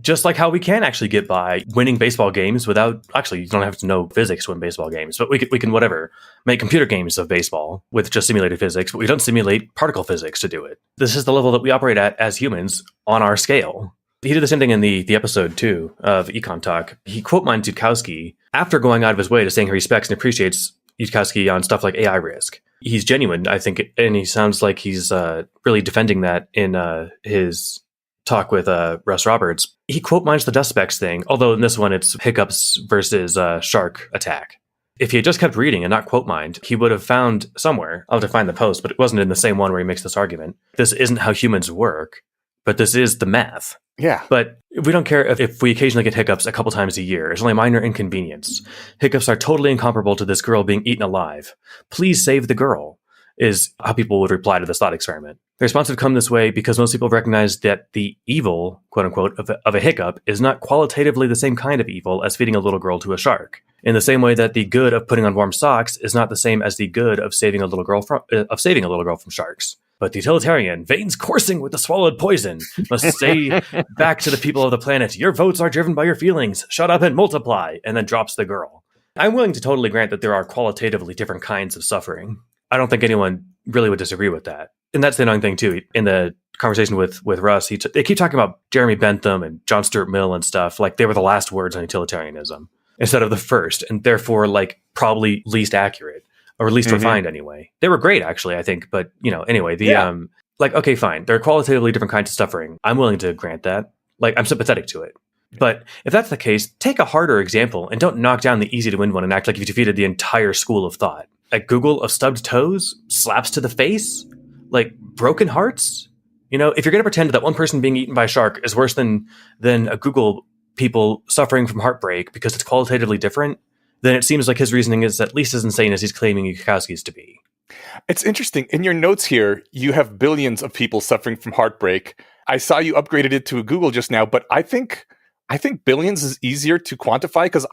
[SPEAKER 2] Just like how we can actually get by winning baseball games without... Actually, you don't have to know physics to win baseball games, but we can whatever, make computer games of baseball with just simulated physics, but we don't simulate particle physics to do it. This is the level that we operate at as humans on our scale. He did the same thing in the episode 2 of Econ Talk. He quote mined Yudkowsky after going out of his way to saying he respects and appreciates Yudkowsky on stuff like AI risk. He's genuine, I think, and he sounds like he's really defending that in his talk with Russ Roberts. He quote mines the dust specs thing, although in this one it's hiccups versus shark attack. If he had just kept reading and not quote mined, he would have found somewhere, I'll have to find the post, but it wasn't in the same one where he makes this argument. This isn't how humans work, but this is the math.
[SPEAKER 1] Yeah.
[SPEAKER 2] But we don't care if we occasionally get hiccups a couple times a year. It's only a minor inconvenience. Hiccups are totally incomparable to this girl being eaten alive. Please save the girl, is how people would reply to this thought experiment. The response would come this way because most people recognize that the evil, quote unquote, of a hiccup is not qualitatively the same kind of evil as feeding a little girl to a shark. In the same way that the good of putting on warm socks is not the same as the good of saving a little girl from sharks. But the utilitarian, veins coursing with the swallowed poison, must say back to the people of the planet, your votes are driven by your feelings, shut up and multiply, and then drops the girl. I'm willing to totally grant that there are qualitatively different kinds of suffering. I don't think anyone really would disagree with that. And that's the annoying thing, too. In the conversation with Russ, they keep talking about Jeremy Bentham and John Stuart Mill and stuff like they were the last words on utilitarianism instead of the first, and therefore, like, probably least accurate. Or least refined anyway. They were great, actually, I think. But, anyway, okay, fine. There are qualitatively different kinds of suffering. I'm willing to grant that. Like, I'm sympathetic to it. But if that's the case, take a harder example and don't knock down the easy to win one and act like you've defeated the entire school of thought. At Google of stubbed toes, slaps to the face, like broken hearts. If you're going to pretend that one person being eaten by a shark is worse than a Google people suffering from heartbreak because it's qualitatively different, then it seems like his reasoning is at least as insane as he's claiming Yudkowsky's to be.
[SPEAKER 1] It's interesting. In your notes here, you have billions of people suffering from heartbreak. I saw you upgraded it to a Google just now, but I think billions is easier to quantify because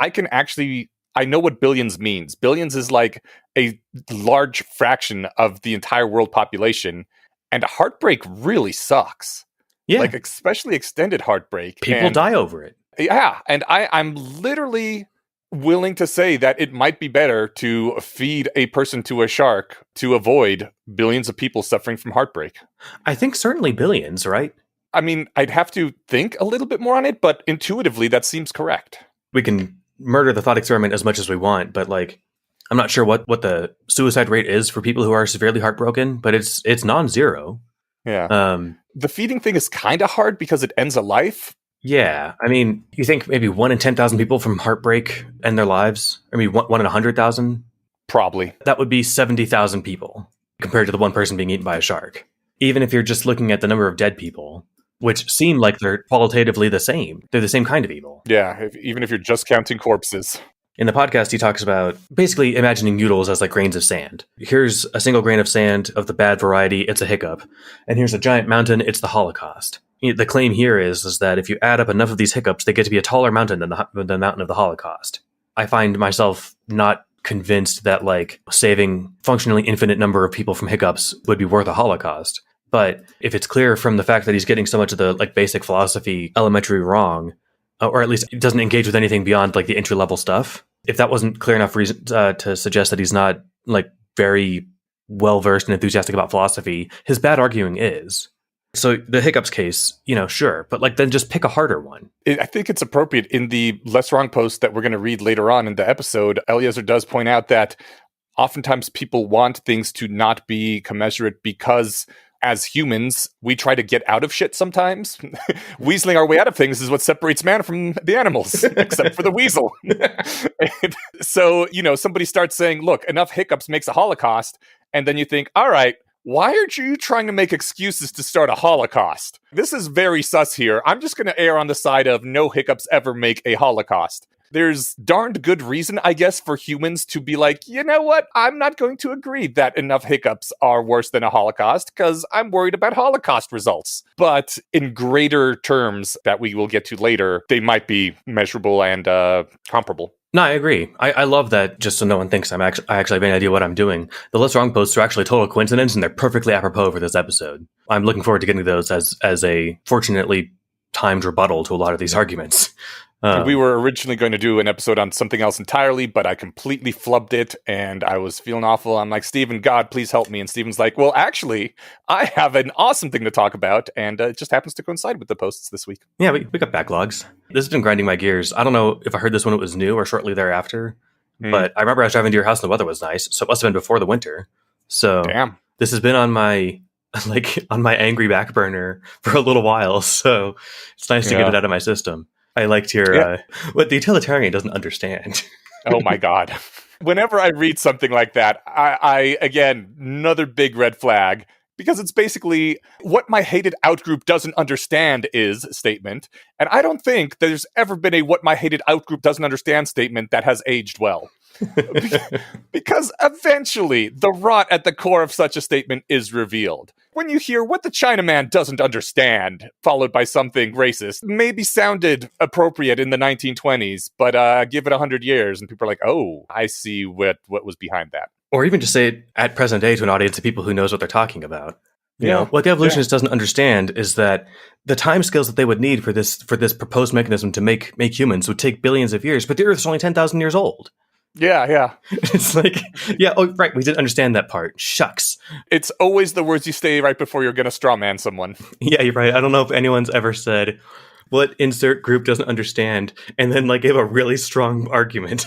[SPEAKER 1] I know what billions means. Billions is like a large fraction of the entire world population, and heartbreak really sucks.
[SPEAKER 2] Yeah.
[SPEAKER 1] Like, especially extended heartbreak.
[SPEAKER 2] People die over it.
[SPEAKER 1] Yeah, and I'm literally willing to say that it might be better to feed a person to a shark to avoid billions of people suffering from heartbreak.
[SPEAKER 2] I think certainly billions, right?
[SPEAKER 1] I mean, I'd have to think a little bit more on it, but intuitively that seems correct.
[SPEAKER 2] We can murder the thought experiment as much as we want, but like, I'm not sure what the suicide rate is for people who are severely heartbroken, but it's non-zero.
[SPEAKER 1] Yeah. The feeding thing is kind of hard because it ends a life.
[SPEAKER 2] Yeah. I mean, you think maybe 1 in 10,000 people from heartbreak end their lives? I mean, 1 in 100,000?
[SPEAKER 1] Probably.
[SPEAKER 2] That would be 70,000 people compared to the one person being eaten by a shark. Even if you're just looking at the number of dead people, which seem like they're qualitatively the same. They're the same kind of evil.
[SPEAKER 1] Yeah, even if you're just counting corpses.
[SPEAKER 2] In the podcast, he talks about basically imagining noodles as like grains of sand. Here's a single grain of sand of the bad variety, it's a hiccup. And here's a giant mountain, it's the Holocaust. The claim here is that if you add up enough of these hiccups, they get to be a taller mountain than the mountain of the Holocaust. I find myself not convinced that like saving functionally infinite number of people from hiccups would be worth a Holocaust. But if it's clear from the fact that he's getting so much of the like basic philosophy elementary wrong, or at least it doesn't engage with anything beyond like the entry level stuff, if that wasn't clear enough reason to suggest that he's not like very well versed and enthusiastic about philosophy, his bad arguing is. So the hiccups case, sure, but like then just pick a harder one.
[SPEAKER 1] I think it's appropriate in the Less Wrong post that we're going to read later on in the episode. Eliezer does point out that oftentimes people want things to not be commensurate because as humans, we try to get out of shit sometimes. Weaseling our way out of things is what separates man from the animals, except for the weasel. So, somebody starts saying, look, enough hiccups makes a Holocaust. And then you think, all right, why aren't you trying to make excuses to start a Holocaust? This is very sus here. I'm just going to err on the side of no hiccups ever make a Holocaust. There's darned good reason, I guess, for humans to be like, you know what? I'm not going to agree that enough hiccups are worse than a Holocaust because I'm worried about Holocaust results. But in greater terms that we will get to later, they might be measurable and comparable.
[SPEAKER 2] No, I agree. I love that. Just so no one thinks I actually have any idea what I'm doing. The Less Wrong posts are actually a total coincidence, and they're perfectly apropos for this episode. I'm looking forward to getting those as a fortunately timed rebuttal to a lot of these arguments.
[SPEAKER 1] We were originally going to do an episode on something else entirely, but I completely flubbed it, and I was feeling awful. I'm like, Stephen, God, please help me. And Stephen's like, well, actually, I have an awesome thing to talk about, and it just happens to coincide with the posts this week.
[SPEAKER 2] Yeah, we got backlogs. This has been grinding my gears. I don't know if I heard this when it was new or shortly thereafter, but I remember I was driving to your house and the weather was nice, so it must have been before the winter. So
[SPEAKER 1] damn,
[SPEAKER 2] this has been on my angry back burner for a little while, so it's nice to get it out of my system. I liked your, what the utilitarian doesn't understand.
[SPEAKER 1] Oh my God. Whenever I read something like that, I again, another big red flag, because it's basically what my hated outgroup doesn't understand is statement. And I don't think there's ever been a what my hated outgroup doesn't understand statement that has aged well. Because eventually the rot at the core of such a statement is revealed. When you hear what the Chinaman doesn't understand, followed by something racist, maybe sounded appropriate in the 1920s, but give it 100 years and people are like, oh, I see what was behind that.
[SPEAKER 2] Or even just say it at present day to an audience of people who knows what they're talking about. You know, what the evolutionist doesn't understand is that the time scales that they would need for this proposed mechanism to make humans would take billions of years, but the Earth's only 10,000 years old.
[SPEAKER 1] Yeah.
[SPEAKER 2] It's like, right, we didn't understand that part. Shucks.
[SPEAKER 1] It's always the words you say right before you're going to straw man someone.
[SPEAKER 2] Yeah, you're right. I don't know if anyone's ever said, what insert group doesn't understand, and then like give a really strong argument.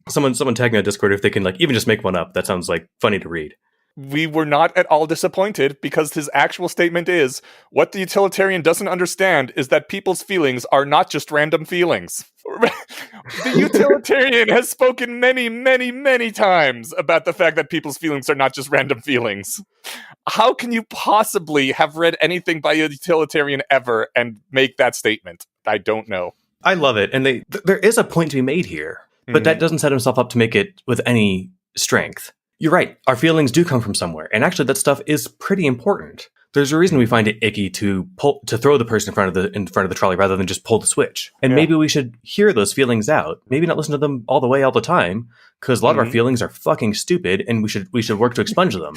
[SPEAKER 2] Someone tag me on Discord if they can like even just make one up. That sounds like funny to read.
[SPEAKER 1] We were not at all disappointed because his actual statement is, what the utilitarian doesn't understand is that people's feelings are not just random feelings. The utilitarian has spoken many, many, many times about the fact that people's feelings are not just random feelings. How can you possibly have read anything by a utilitarian ever and make that statement? I don't know.
[SPEAKER 2] I love it. And there is a point to be made here, but that doesn't set himself up to make it with any strength. You're right. Our feelings do come from somewhere. And actually that stuff is pretty important. There's a reason we find it icky to throw the person in front of the trolley rather than just pull the switch. And maybe we should hear those feelings out. Maybe not listen to them all the time, because a lot of our feelings are fucking stupid and we should work to expunge them.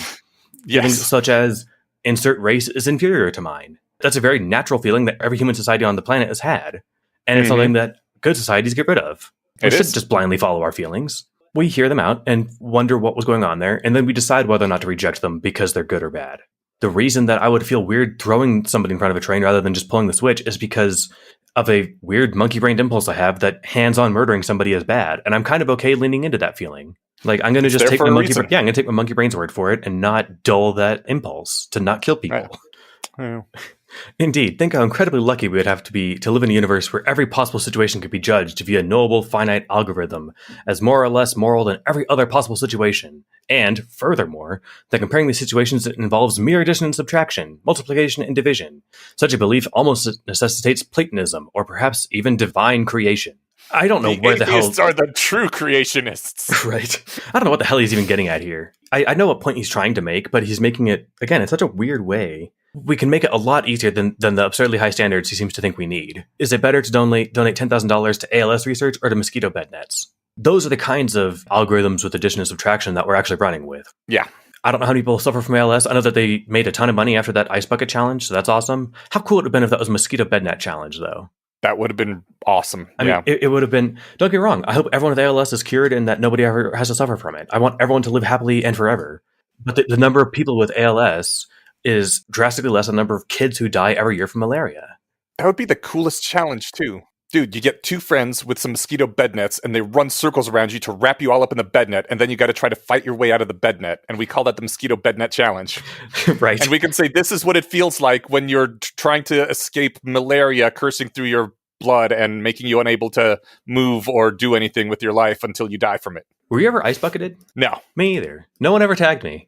[SPEAKER 2] Feelings such as insert race is inferior to mine. That's a very natural feeling that every human society on the planet has had. And it's something that good societies get rid of. We shouldn't just blindly follow our feelings. We hear them out and wonder what was going on there, and then we decide whether or not to reject them because they're good or bad. The reason that I would feel weird throwing somebody in front of a train rather than just pulling the switch is because of a weird monkey-brained impulse I have that hands-on murdering somebody is bad, and I'm kind of okay leaning into that feeling. Like, I'm going to just take my monkey... Yeah, I'm going to take my monkey brain's word for it and not dull that impulse to not kill people.
[SPEAKER 1] Right.
[SPEAKER 2] Indeed, think how incredibly lucky we would have to be to live in a universe where every possible situation could be judged via a knowable, finite algorithm as more or less moral than every other possible situation. And, furthermore, that comparing these situations involves mere addition and subtraction, multiplication and division. Such a belief almost necessitates Platonism, or perhaps even divine creation. I don't know where the hell...
[SPEAKER 1] Atheists are the true creationists.
[SPEAKER 2] Right. I don't know what the hell he's even getting at here. I know what point he's trying to make, but he's making it, again, in such a weird way. We can make it a lot easier than the absurdly high standards he seems to think we need. Is it better to donate $10,000 to ALS research or to mosquito bed nets? Those are the kinds of algorithms with addition and subtraction that we're actually running with.
[SPEAKER 1] Yeah.
[SPEAKER 2] I don't know how many people suffer from ALS. I know that they made a ton of money after that ice bucket challenge, so that's awesome. How cool it would have been if that was a mosquito bed net challenge, though?
[SPEAKER 1] That would have been awesome.
[SPEAKER 2] I mean, it would have been... Don't get me wrong. I hope everyone with ALS is cured and that nobody ever has to suffer from it. I want everyone to live happily and forever. But the number of people with ALS is drastically less than the number of kids who die every year from malaria.
[SPEAKER 1] That would be the coolest challenge, too. Dude, you get two friends with some mosquito bed nets, and they run circles around you to wrap you all up in the bed net, and then you got to try to fight your way out of the bed net, and we call that the mosquito bed net challenge.
[SPEAKER 2] Right.
[SPEAKER 1] And we can say, this is what it feels like when you're trying to escape malaria coursing through your blood and making you unable to move or do anything with your life until you die from it.
[SPEAKER 2] Were you ever ice bucketed?
[SPEAKER 1] No.
[SPEAKER 2] Me either. No one ever tagged me.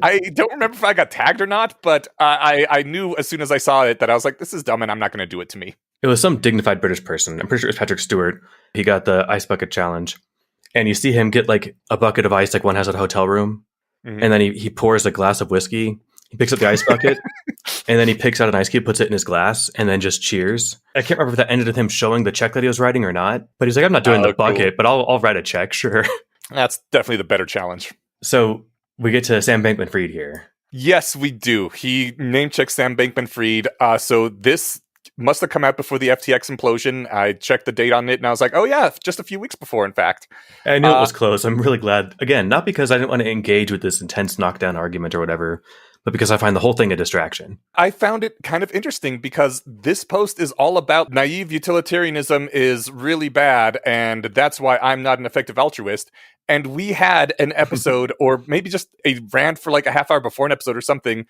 [SPEAKER 1] I don't remember if I got tagged or not, but I knew as soon as I saw it that I was like, this is dumb and I'm not going to do it to me.
[SPEAKER 2] It was some dignified British person. I'm pretty sure it was Patrick Stewart. He got the ice bucket challenge. And you see him get like a bucket of ice like one has at a hotel room. Mm-hmm. And then he pours a glass of whiskey. He picks up the ice bucket. And then he picks out an ice cube, puts it in his glass, and then just cheers. I can't remember if that ended with him showing the check that he was writing or not. But he's like, I'm not doing the bucket, but I'll write a check, sure.
[SPEAKER 1] That's definitely the better challenge.
[SPEAKER 2] So we get to Sam Bankman-Fried here.
[SPEAKER 1] Yes, we do. He name-checks Sam Bankman-Fried. So this must have come out before the FTX implosion. I checked the date on it, and I was like, oh yeah, just a few weeks before, in fact.
[SPEAKER 2] I knew it was close. I'm really glad. Again, not because I didn't want to engage with this intense knockdown argument or whatever, but because I find the whole thing a distraction.
[SPEAKER 1] I found it kind of interesting because this post is all about naive utilitarianism is really bad, and that's why I'm not an effective altruist. And we had an episode, or maybe just a rant for like a half hour before an episode or something,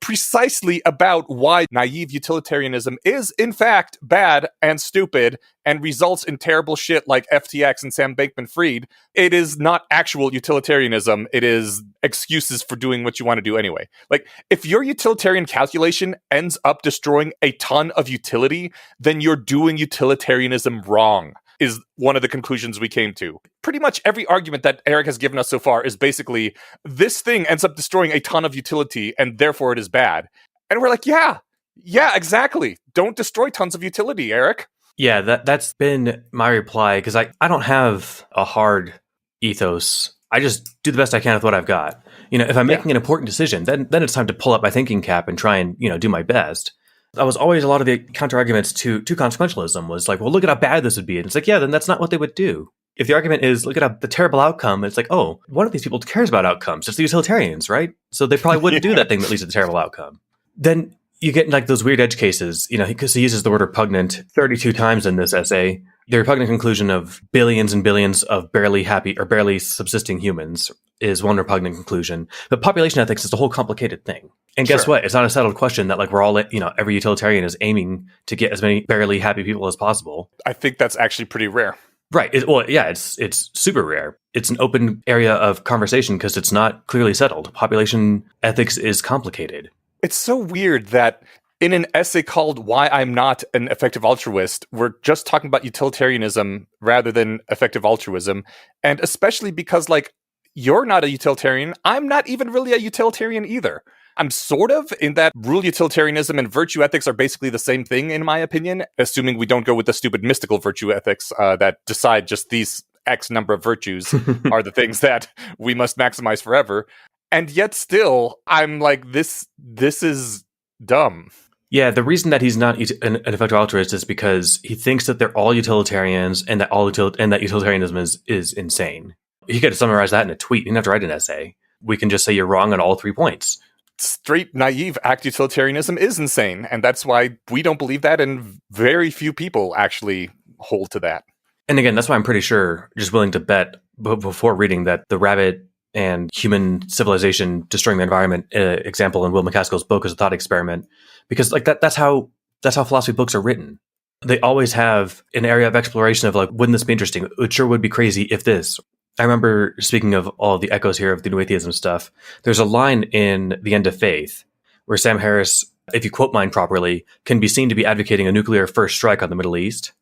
[SPEAKER 1] precisely about why naive utilitarianism is, in fact, bad and stupid and results in terrible shit like FTX and Sam Bankman-Fried. It is not actual utilitarianism. It is excuses for doing what you want to do anyway. Like, if your utilitarian calculation ends up destroying a ton of utility, then you're doing utilitarianism wrong, is one of the conclusions we came to. Pretty much every argument that Eric has given us so far is basically, this thing ends up destroying a ton of utility, and therefore it is bad. And we're like, yeah, exactly. Don't destroy tons of utility, Eric.
[SPEAKER 2] Yeah, that's been my reply, because I don't have a hard ethos. I just do the best I can with what I've got. You know, if I'm making an important decision, then it's time to pull up my thinking cap and try and, do my best. That was always a lot of the counter-arguments to consequentialism was like, well, look at how bad this would be. And it's like, yeah, then that's not what they would do. If the argument is, look at the terrible outcome, it's like, oh, one of these people cares about outcomes. It's the utilitarians, right? So they probably wouldn't do that thing that leads to the terrible outcome. Then you get like those weird edge cases, because he uses the word repugnant 32 times in this essay. The repugnant conclusion of billions and billions of barely happy or barely subsisting humans is one repugnant conclusion. But population ethics is a whole complicated thing. And guess what? It's not a settled question that like we're all, every utilitarian is aiming to get as many barely happy people as possible.
[SPEAKER 1] I think that's actually pretty rare.
[SPEAKER 2] Right. It's super rare. It's an open area of conversation because it's not clearly settled. Population ethics is complicated.
[SPEAKER 1] It's so weird that in an essay called Why I'm Not an Effective Altruist, we're just talking about utilitarianism rather than effective altruism. And especially because, like, you're not a utilitarian. I'm not even really a utilitarian either. I'm sort of, in that rule utilitarianism and virtue ethics are basically the same thing, in my opinion, assuming we don't go with the stupid mystical virtue ethics that decide just these X number of virtues are the things that we must maximize forever. And yet still, I'm like, this is dumb.
[SPEAKER 2] Yeah, the reason that he's not an effective altruist is because he thinks that they're all utilitarians and that that utilitarianism is insane. He could summarize that in a tweet. He didn't have to write an essay. We can just say you're wrong on all 3 points.
[SPEAKER 1] Straight naive act utilitarianism is insane, and that's why we don't believe that, and very few people actually hold to that.
[SPEAKER 2] And again, that's why I'm pretty sure, just willing to bet before reading, that the rabbit and human civilization destroying the environment example in Will MacAskill's book is a thought experiment, because like that's how philosophy books are written. They always have an area of exploration of like, wouldn't this be interesting? It sure would be crazy if this. I remember, speaking of all the echoes here of the New Atheism stuff, there's a line in The End of Faith where Sam Harris, if you quote mine properly, can be seen to be advocating a nuclear first strike on the Middle East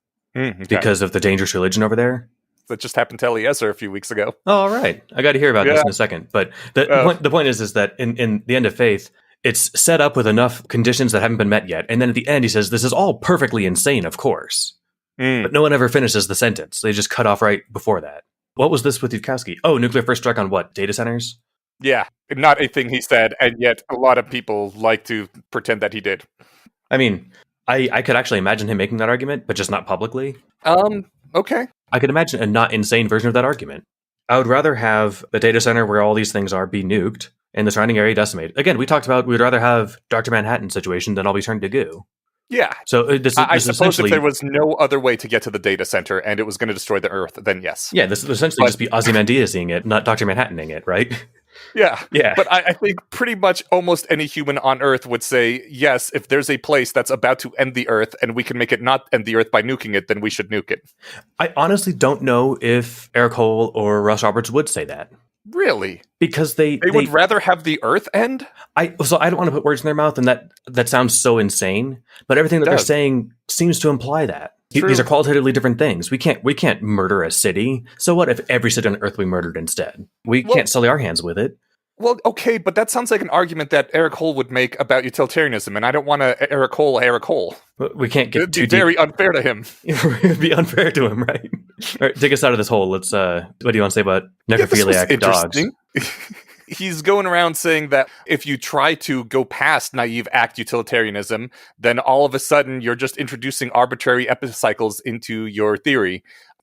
[SPEAKER 2] because of the dangerous religion over there.
[SPEAKER 1] That just happened to Eliezer a few weeks ago.
[SPEAKER 2] Oh, all right. I got to hear about this in a second. But the point is that in The End of Faith, it's set up with enough conditions that haven't been met yet. And then at the end, he says, this is all perfectly insane, of course. But no one ever finishes the sentence. They just cut off right before that. What was this with Yudkowsky? Oh, nuclear first strike on what? Data centers?
[SPEAKER 1] Yeah, not a thing he said, and yet a lot of people like to pretend that he did.
[SPEAKER 2] I mean, I could actually imagine him making that argument, but just not publicly.
[SPEAKER 1] Okay.
[SPEAKER 2] I could imagine a not insane version of that argument. I would rather have the data center where all these things are be nuked and the surrounding area decimated. Again, we talked about we'd rather have Dr. Manhattan situation than all be turned to goo.
[SPEAKER 1] Yeah.
[SPEAKER 2] So
[SPEAKER 1] I suppose if there was no other way to get to the data center and it was going to destroy the Earth, then yes.
[SPEAKER 2] Yeah, this would essentially just be Ozymandias-ing it, not Dr. Manhattaning it, right?
[SPEAKER 1] Yeah.
[SPEAKER 2] Yeah.
[SPEAKER 1] But I think pretty much almost any human on Earth would say, yes, if there's a place that's about to end the Earth and we can make it not end the Earth by nuking it, then we should nuke it.
[SPEAKER 2] I honestly don't know if Eric Hoel or Russ Roberts would say that.
[SPEAKER 1] Really?
[SPEAKER 2] Because they
[SPEAKER 1] would rather have the Earth end?
[SPEAKER 2] I don't want to put words in their mouth, and that sounds so insane. But everything that they're saying seems to imply that. These are qualitatively different things. We can't murder a city. So what if every city on Earth we murdered instead? We can't sully our hands with it.
[SPEAKER 1] Well, okay, but that sounds like an argument that Eric Hoel would make about utilitarianism, and I don't want to Eric Hoel.
[SPEAKER 2] We can't get too
[SPEAKER 1] deep. It'd be very unfair to him.
[SPEAKER 2] It'd be unfair to him, right? All right, take us out of this hole. Let's. What do you want to say about necrophiliac dogs?
[SPEAKER 1] He's going around saying that if you try to go past naive act utilitarianism, then all of a sudden you're just introducing arbitrary epicycles into your theory.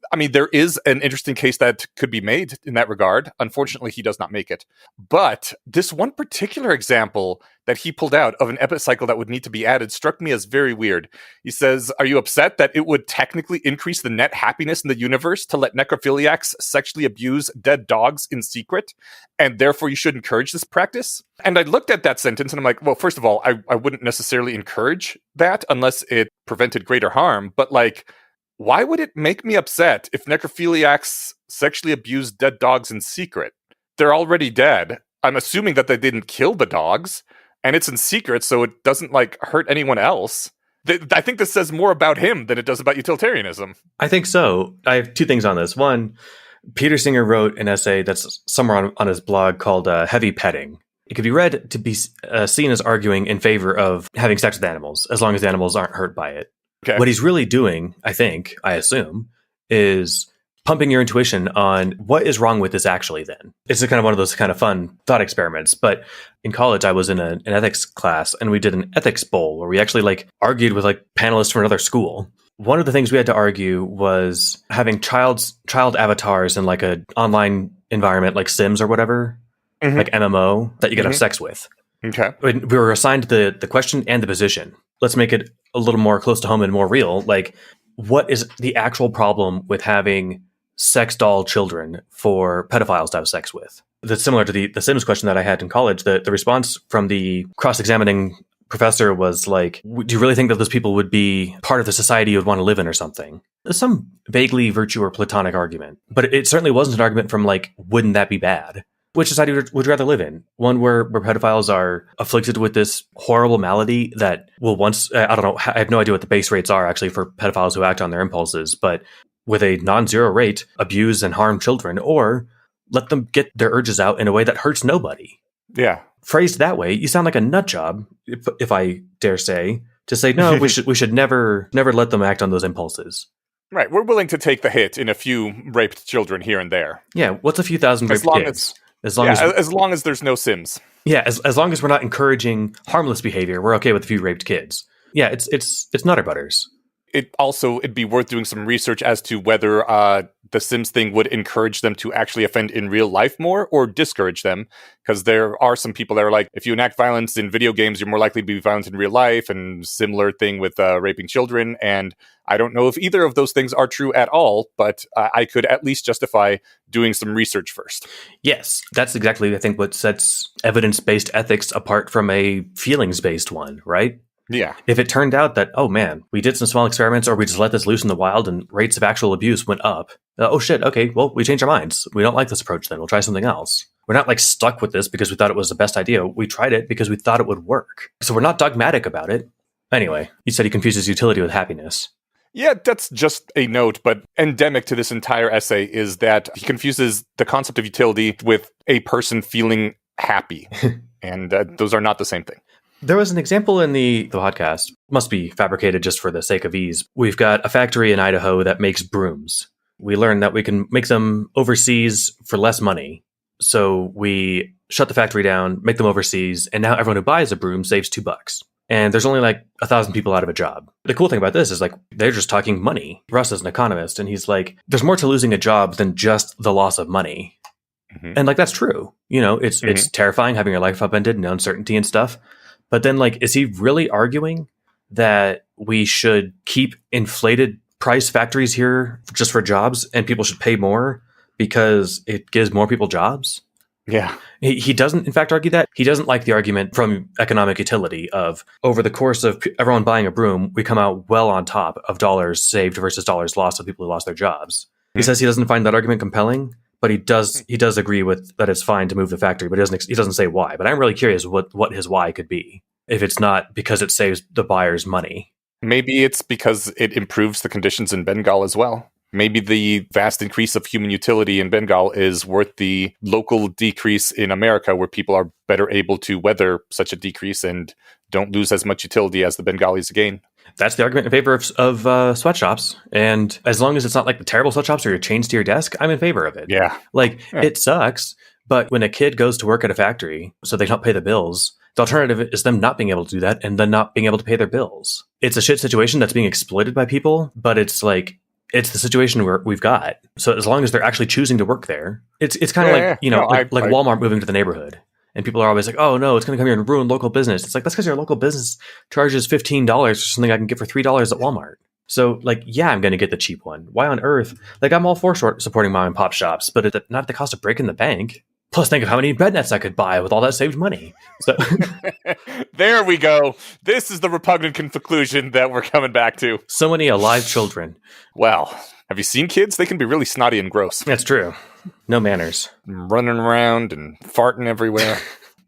[SPEAKER 1] I mean, there is an interesting case that could be made in that regard. Unfortunately, he does not make it. But this one particular example that he pulled out of an epicycle that would need to be added struck me as very weird. He says, are you upset that it would technically increase the net happiness in the universe to let necrophiliacs sexually abuse dead dogs in secret? And therefore, you should encourage this practice? And I looked at that sentence and I'm like, well, first of all, I wouldn't necessarily encourage that unless it prevented greater harm. But like, why would it make me upset if necrophiliacs sexually abuse dead dogs in secret? They're already dead. I'm assuming that they didn't kill the dogs, and it's in secret, so it doesn't, like, hurt anyone else. I think this says more about him than it does about utilitarianism.
[SPEAKER 2] I think so. I have 2 things on this. One, Peter Singer wrote an essay that's somewhere on his blog called Heavy Petting. It could be read to be seen as arguing in favor of having sex with animals, as long as the animals aren't hurt by it. Okay. What he's really doing, I assume, is pumping your intuition on what is wrong with this actually then. It's kind of one of those kind of fun thought experiments. But in college, I was in an ethics class, and we did an ethics bowl where we actually argued with panelists from another school. One of the things we had to argue was having child avatars in a online environment like Sims or whatever, like MMO, that you could have sex with.
[SPEAKER 1] Okay.
[SPEAKER 2] We were assigned the question and the position. Let's make it a little more close to home and more real. What is the actual problem with having sex doll children for pedophiles to have sex with? That's similar to the Sims question that I had in college. The response from the cross-examining professor was do you really think that those people would be part of the society you would want to live in or something? Some vaguely virtue or platonic argument. But it certainly wasn't an argument from wouldn't that be bad? Which society would you rather live in? One where pedophiles are afflicted with this horrible malady that will once, I don't know, I have no idea what the base rates are actually for pedophiles who act on their impulses, but with a non-zero rate, abuse and harm children, or let them get their urges out in a way that hurts nobody.
[SPEAKER 1] Yeah.
[SPEAKER 2] Phrased that way, you sound like a nut job, if I dare say, to say, no, we should never let them act on those impulses.
[SPEAKER 1] Right. We're willing to take the hit in a few raped children here and there.
[SPEAKER 2] Yeah. What's a few thousand raped kids? As long as there's no Sims. Yeah, as long as we're not encouraging harmless behavior, we're okay with a few raped kids. Yeah, it's Nutter Butters.
[SPEAKER 1] It'd be worth doing some research as to whether the Sims thing would encourage them to actually offend in real life more or discourage them. Because there are some people that are like, if you enact violence in video games, you're more likely to be violent in real life, and similar thing with raping children. And I don't know if either of those things are true at all, but I could at least justify doing some research first.
[SPEAKER 2] Yes, that's exactly, I think, what sets evidence-based ethics apart from a feelings-based one, right?
[SPEAKER 1] Yeah.
[SPEAKER 2] If it turned out that, oh man, we did some small experiments or we just let this loose in the wild and rates of actual abuse went up. Oh shit, okay, well, we changed our minds. We don't like this approach then. We'll try something else. We're not like stuck with this because we thought it was the best idea. We tried it because we thought it would work. So we're not dogmatic about it. Anyway, you said he confuses utility with happiness.
[SPEAKER 1] Yeah, that's just a note, but endemic to this entire essay is that he confuses the concept of utility with a person feeling happy. And those are not the same thing.
[SPEAKER 2] There was an example in the podcast, must be fabricated just for the sake of ease. We've got a factory in Idaho that makes brooms. We learned that we can make them overseas for less money. So we shut the factory down, make them overseas, and now everyone who buys a broom saves $2. And there's only like 1,000 people out of a job. The cool thing about this is like, they're just talking money. Russ is an economist, and he's like, there's more to losing a job than just the loss of money. Mm-hmm. And like, that's true. You know, it's terrifying having your life upended and uncertainty and stuff. But then, like, is he really arguing that we should keep inflated price factories here just for jobs and people should pay more because it gives more people jobs?
[SPEAKER 1] Yeah.
[SPEAKER 2] He doesn't, in fact, argue that. He doesn't like the argument from economic utility of over the course of everyone buying a broom, we come out well on top of dollars saved versus dollars lost of people who lost their jobs. Mm-hmm. He says he doesn't find that argument compelling. But he does agree with that it's fine to move the factory, but he doesn't say why. But I'm really curious what his why could be if it's not because it saves the buyers money.
[SPEAKER 1] Maybe it's because it improves the conditions in Bengal as well. Maybe the vast increase of human utility in Bengal is worth the local decrease in America, where people are better able to weather such a decrease and don't lose as much utility as the Bengalis gain. That's
[SPEAKER 2] the argument in favor of sweatshops. And as long as it's not like the terrible sweatshops or you're chained to your desk, I'm in favor of it.
[SPEAKER 1] Yeah.
[SPEAKER 2] It sucks. But when a kid goes to work at a factory so they don't pay the bills, the alternative is them not being able to do that and then not being able to pay their bills. It's a shit situation that's being exploited by people, but it's like, it's the situation where we've got. So as long as they're actually choosing to work there, it's kind of like Walmart moving to the neighborhood. And people are always like, oh, no, it's going to come here and ruin local business. It's like, that's because your local business charges $15 for something I can get for $3 at Walmart. So, like, yeah, I'm going to get the cheap one. Why on earth? Like, I'm all for supporting mom and pop shops, but not at the cost of breaking the bank. Plus, think of how many bed nets I could buy with all that saved money. So
[SPEAKER 1] there we go. This is the repugnant conclusion that we're coming back to.
[SPEAKER 2] So many alive children.
[SPEAKER 1] Well, have you seen kids? They can be really snotty and gross.
[SPEAKER 2] That's true. No manners.
[SPEAKER 1] Running around and farting everywhere.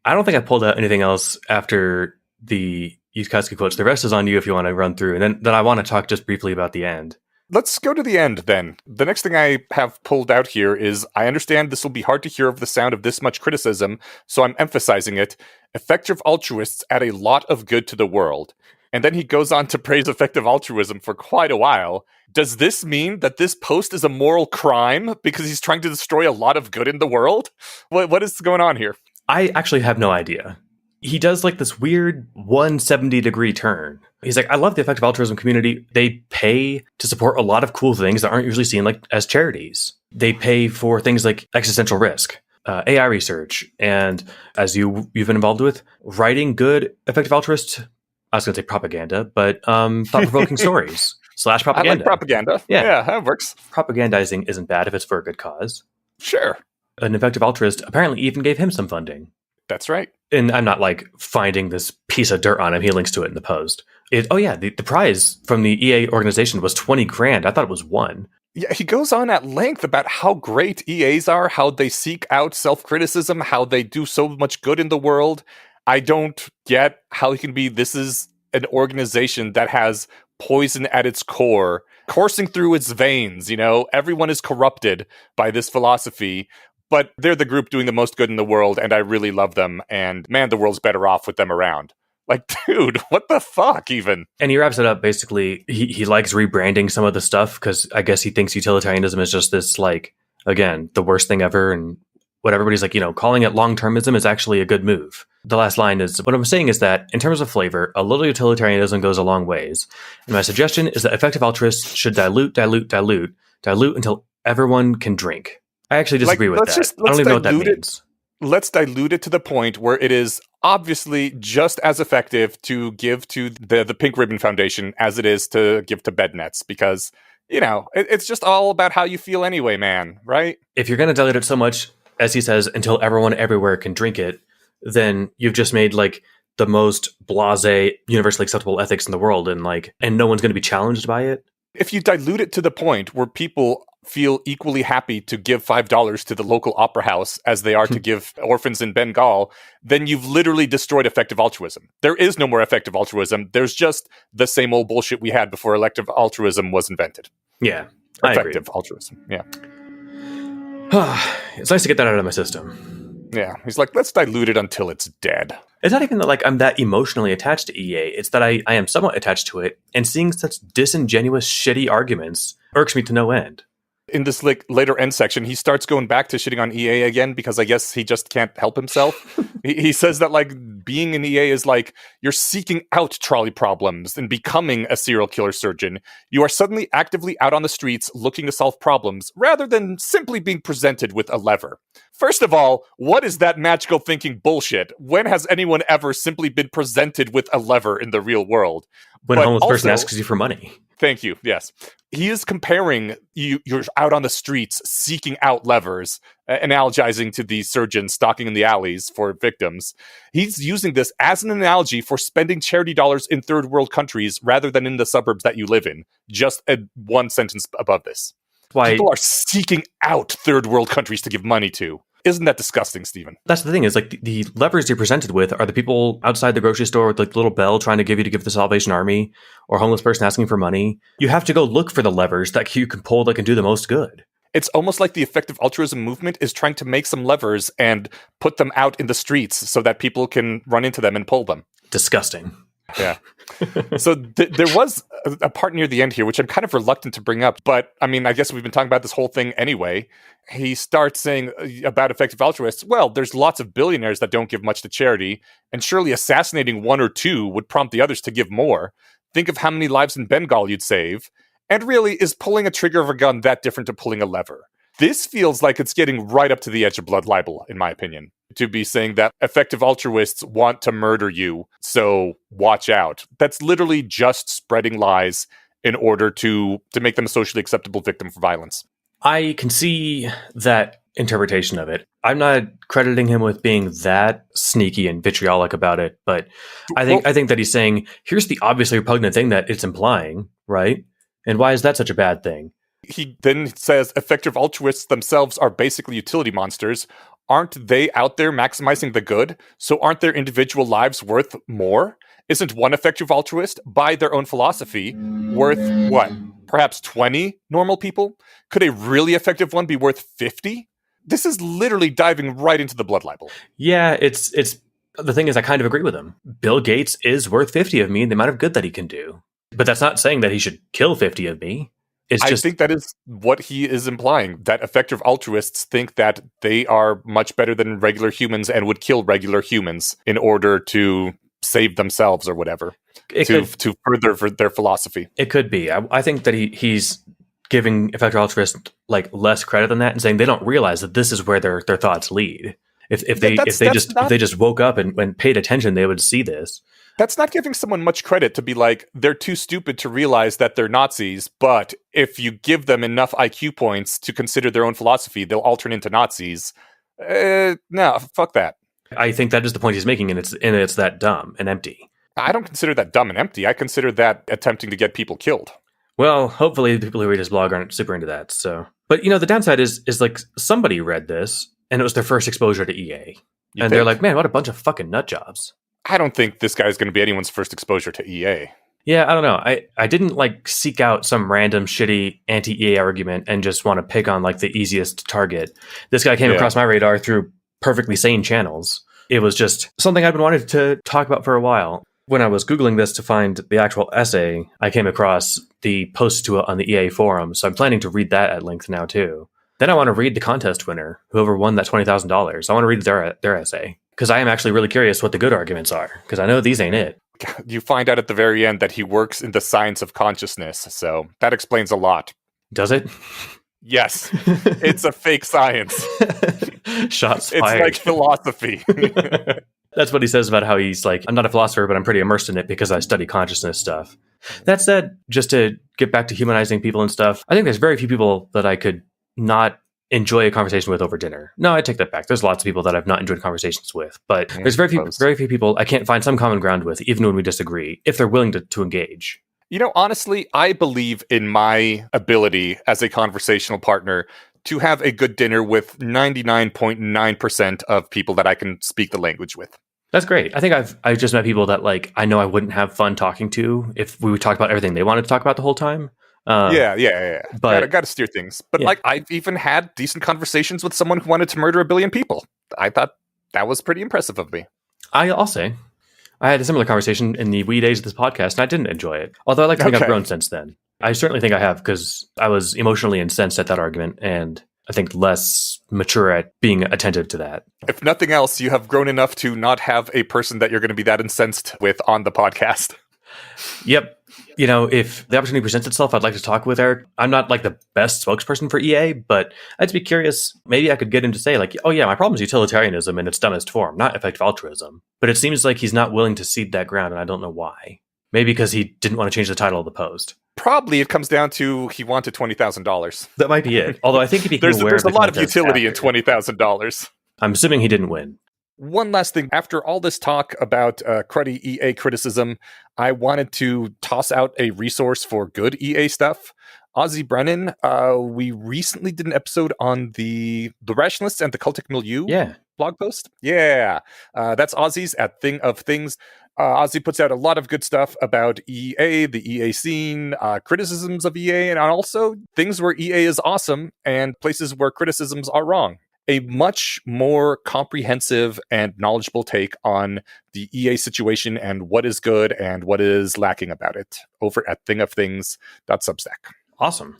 [SPEAKER 2] I don't think I pulled out anything else after the Yudkowsky quotes. The rest is on you if you want to run through. And then I want to talk just briefly about the end.
[SPEAKER 1] Let's go to the end then. The next thing I have pulled out here is, I understand this will be hard to hear over the sound of this much criticism, so I'm emphasizing it. Effective altruists add a lot of good to the world. And then he goes on to praise effective altruism for quite a while. Does this mean that this post is a moral crime because he's trying to destroy a lot of good in the world? What is going on here?
[SPEAKER 2] I actually have no idea. He does like this weird 170-degree turn. He's like, I love the effective altruism community. They pay to support a lot of cool things that aren't usually seen like as charities. They pay for things like existential risk, AI research, and as you've been involved with, writing good effective altruist, I was going to say propaganda, but thought-provoking stories / propaganda.
[SPEAKER 1] I like propaganda. Yeah, that works.
[SPEAKER 2] Propagandizing isn't bad if it's for a good cause.
[SPEAKER 1] Sure.
[SPEAKER 2] An effective altruist apparently even gave him some funding.
[SPEAKER 1] That's right.
[SPEAKER 2] And I'm not like finding this piece of dirt on him. He links to it in the post. The prize from the EA organization was $20,000. I thought it was $1.
[SPEAKER 1] Yeah, he goes on at length about how great EAs are, how they seek out self-criticism, how they do so much good in the world. I don't get how he can be, this is an organization that has poison at its core, coursing through its veins, everyone is corrupted by this philosophy. But they're the group doing the most good in the world, and I really love them. And man, the world's better off with them around. Like, dude, what the fuck even?
[SPEAKER 2] And he wraps it up basically, he likes rebranding some of the stuff because I guess he thinks utilitarianism is just this, like, again, the worst thing ever. And what everybody's like, calling it long-termism is actually a good move. The last line is, what I'm saying is that, in terms of flavor, a little utilitarianism goes a long ways. And my suggestion is that effective altruists should dilute until everyone can drink. I actually disagree with that. I don't even know what that means.
[SPEAKER 1] Let's dilute it to the point where it is obviously just as effective to give to the Pink Ribbon Foundation as it is to give to bed nets, because, it's just all about how you feel anyway, man, right?
[SPEAKER 2] If you're going to dilute it so much, as he says, until everyone everywhere can drink it, then you've just made like the most blasé, universally acceptable ethics in the world, and no one's going to be challenged by it.
[SPEAKER 1] If you dilute it to the point where people feel equally happy to give $5 to the local opera house as they are to give orphans in Bengal, then you've literally destroyed effective altruism. There is no more effective altruism. There's just the same old bullshit we had before elective altruism was invented.
[SPEAKER 2] Yeah,
[SPEAKER 1] effective altruism. Yeah.
[SPEAKER 2] It's nice to get that out of my system.
[SPEAKER 1] Yeah, he's like, let's dilute it until it's dead.
[SPEAKER 2] It's not even that I'm that emotionally attached to EA. It's that I am somewhat attached to it, and seeing such disingenuous, shitty arguments irks me to no end.
[SPEAKER 1] In this later end section, he starts going back to shitting on EA again, because I guess he just can't help himself. he says that being in EA is like you're seeking out trolley problems and becoming a serial killer surgeon. You are suddenly actively out on the streets looking to solve problems rather than simply being presented with a lever. First of all, what is that magical thinking bullshit? When has anyone ever simply been presented with a lever in the real world?
[SPEAKER 2] When a homeless person asks you for money.
[SPEAKER 1] Thank you. Yes. He is comparing you're out on the streets seeking out levers, analogizing to the surgeons stalking in the alleys for victims. He's using this as an analogy for spending charity dollars in third world countries rather than in the suburbs that you live in. Just one sentence above this. People are seeking out third world countries to give money to. Isn't that disgusting, Stephen?
[SPEAKER 2] That's the thing, is the levers you're presented with are the people outside the grocery store with the little bell trying to give you to give the Salvation Army, or a homeless person asking for money. You have to go look for the levers that you can pull that can do the most good.
[SPEAKER 1] It's almost like the effective altruism movement is trying to make some levers and put them out in the streets so that people can run into them and pull them.
[SPEAKER 2] Disgusting.
[SPEAKER 1] Yeah. So there was a part near the end here, which I'm kind of reluctant to bring up. But I mean, I guess we've been talking about this whole thing anyway. He starts saying about effective altruists, well, there's lots of billionaires that don't give much to charity. And surely assassinating one or two would prompt the others to give more. Think of how many lives in Bengal you'd save. And really, is pulling a trigger of a gun that different to pulling a lever? This feels like it's getting right up to the edge of blood libel, in my opinion, to be saying that effective altruists want to murder you, so watch out. That's literally just spreading lies in order to make them a socially acceptable victim for violence.
[SPEAKER 2] I can see that interpretation of it. I'm not crediting him with being that sneaky and vitriolic about it, but I think that he's saying, here's the obviously repugnant thing that it's implying, right? And why is that such a bad thing?
[SPEAKER 1] He then says effective altruists themselves are basically utility monsters. Aren't they out there maximizing the good? So aren't their individual lives worth more? Isn't one effective altruist, by their own philosophy, worth what? Perhaps 20 normal people? Could a really effective one be worth 50? This is literally diving right into the blood libel.
[SPEAKER 2] Yeah, it's the thing is, I kind of agree with him. Bill Gates is worth 50 of me and the amount of good that he can do. But that's not saying that he should kill 50 of me.
[SPEAKER 1] I think that is what he is implying, that effective altruists think that they are much better than regular humans and would kill regular humans in order to save themselves or whatever, to further their philosophy.
[SPEAKER 2] It could be. I think that he's giving effective altruists less credit than that and saying they don't realize that this is where their thoughts lead. If they just woke up and paid attention, they would see this.
[SPEAKER 1] That's not giving someone much credit to be like, they're too stupid to realize that they're Nazis, but if you give them enough IQ points to consider their own philosophy, they'll all turn into Nazis. No, fuck that.
[SPEAKER 2] I think that is the point he's making, and it's that dumb and empty.
[SPEAKER 1] I don't consider that dumb and empty. I consider that attempting to get people killed.
[SPEAKER 2] Well, hopefully the people who read his blog aren't super into that. So, but the downside is somebody read this and it was their first exposure to EA, they're like, man, what a bunch of fucking nut jobs.
[SPEAKER 1] I don't think this guy is going to be anyone's first exposure to EA.
[SPEAKER 2] Yeah, I don't know. I didn't seek out some random shitty anti-EA argument and just want to pick on the easiest target. This guy came across my radar through perfectly sane channels. It was just something I've been wanting to talk about for a while. When I was Googling this to find the actual essay, I came across the post to it on the EA forum, so I'm planning to read that at length now too. Then I want to read the contest winner, whoever won that $20,000. I want to read their essay because I am actually really curious what the good arguments are because I know these ain't it.
[SPEAKER 1] You find out at the very end that he works in the science of consciousness, so that explains a lot.
[SPEAKER 2] Does it?
[SPEAKER 1] Yes. It's a fake science.
[SPEAKER 2] Shots fired.
[SPEAKER 1] It's like philosophy.
[SPEAKER 2] That's what he says about how he's like, I'm not a philosopher, but I'm pretty immersed in it because I study consciousness stuff. That said, just to get back to humanizing people and stuff, I think there's very few people that I could not enjoy a conversation with over dinner. No, I take that back. There's lots of people that I've not enjoyed conversations with, but there's very few people I can't find some common ground with, even when we disagree, if they're willing to engage.
[SPEAKER 1] You know, honestly, I believe in my ability as a conversational partner to have a good dinner with 99.9% of people that I can speak the language with.
[SPEAKER 2] That's great. I think I've just met people that like I know I wouldn't have fun talking to if we would talk about everything they wanted to talk about the whole time.
[SPEAKER 1] Yeah.
[SPEAKER 2] But
[SPEAKER 1] gotta steer things. But like, I've even had decent conversations with someone who wanted to murder 1 billion people. I thought that was pretty impressive of me.
[SPEAKER 2] I'll say I had a similar conversation in the wee days of this podcast, and I didn't enjoy it. Although I like to think I've grown since then. I certainly think I have because I was emotionally incensed at that argument, and I think less mature at being attentive to that.
[SPEAKER 1] If nothing else, you have grown enough to not have a person that you're going to be that incensed with on the podcast.
[SPEAKER 2] Yep. You know, if the opportunity presents itself, I'd like to talk with Eric. I'm not like the best spokesperson for EA, but I'd be curious. Maybe I could get him to say like, oh yeah, my problem is utilitarianism in its dumbest form, not effective altruism. But it seems like he's not willing to cede that ground, and I don't know why. Maybe because he didn't want to change the title of the post.
[SPEAKER 1] Probably it comes down to he wanted $20,000.
[SPEAKER 2] That might be it. Although I think if he can
[SPEAKER 1] there's a lot of utility in $20,000.
[SPEAKER 2] I'm assuming he didn't win.
[SPEAKER 1] One last thing. After all this talk about cruddy EA criticism, I wanted to toss out a resource for good EA stuff. Ozzy Brennan, we recently did an episode on the Rationalists and the Cultic Milieu blog post. Yeah, that's Ozzy's at Thing of Things. Ozzy puts out a lot of good stuff about EA, the EA scene, criticisms of EA, and also things where EA is awesome and places where criticisms are wrong. A much more comprehensive and knowledgeable take on the EA situation and what is good and what is lacking about it over at thingofthings.substack.
[SPEAKER 2] Awesome.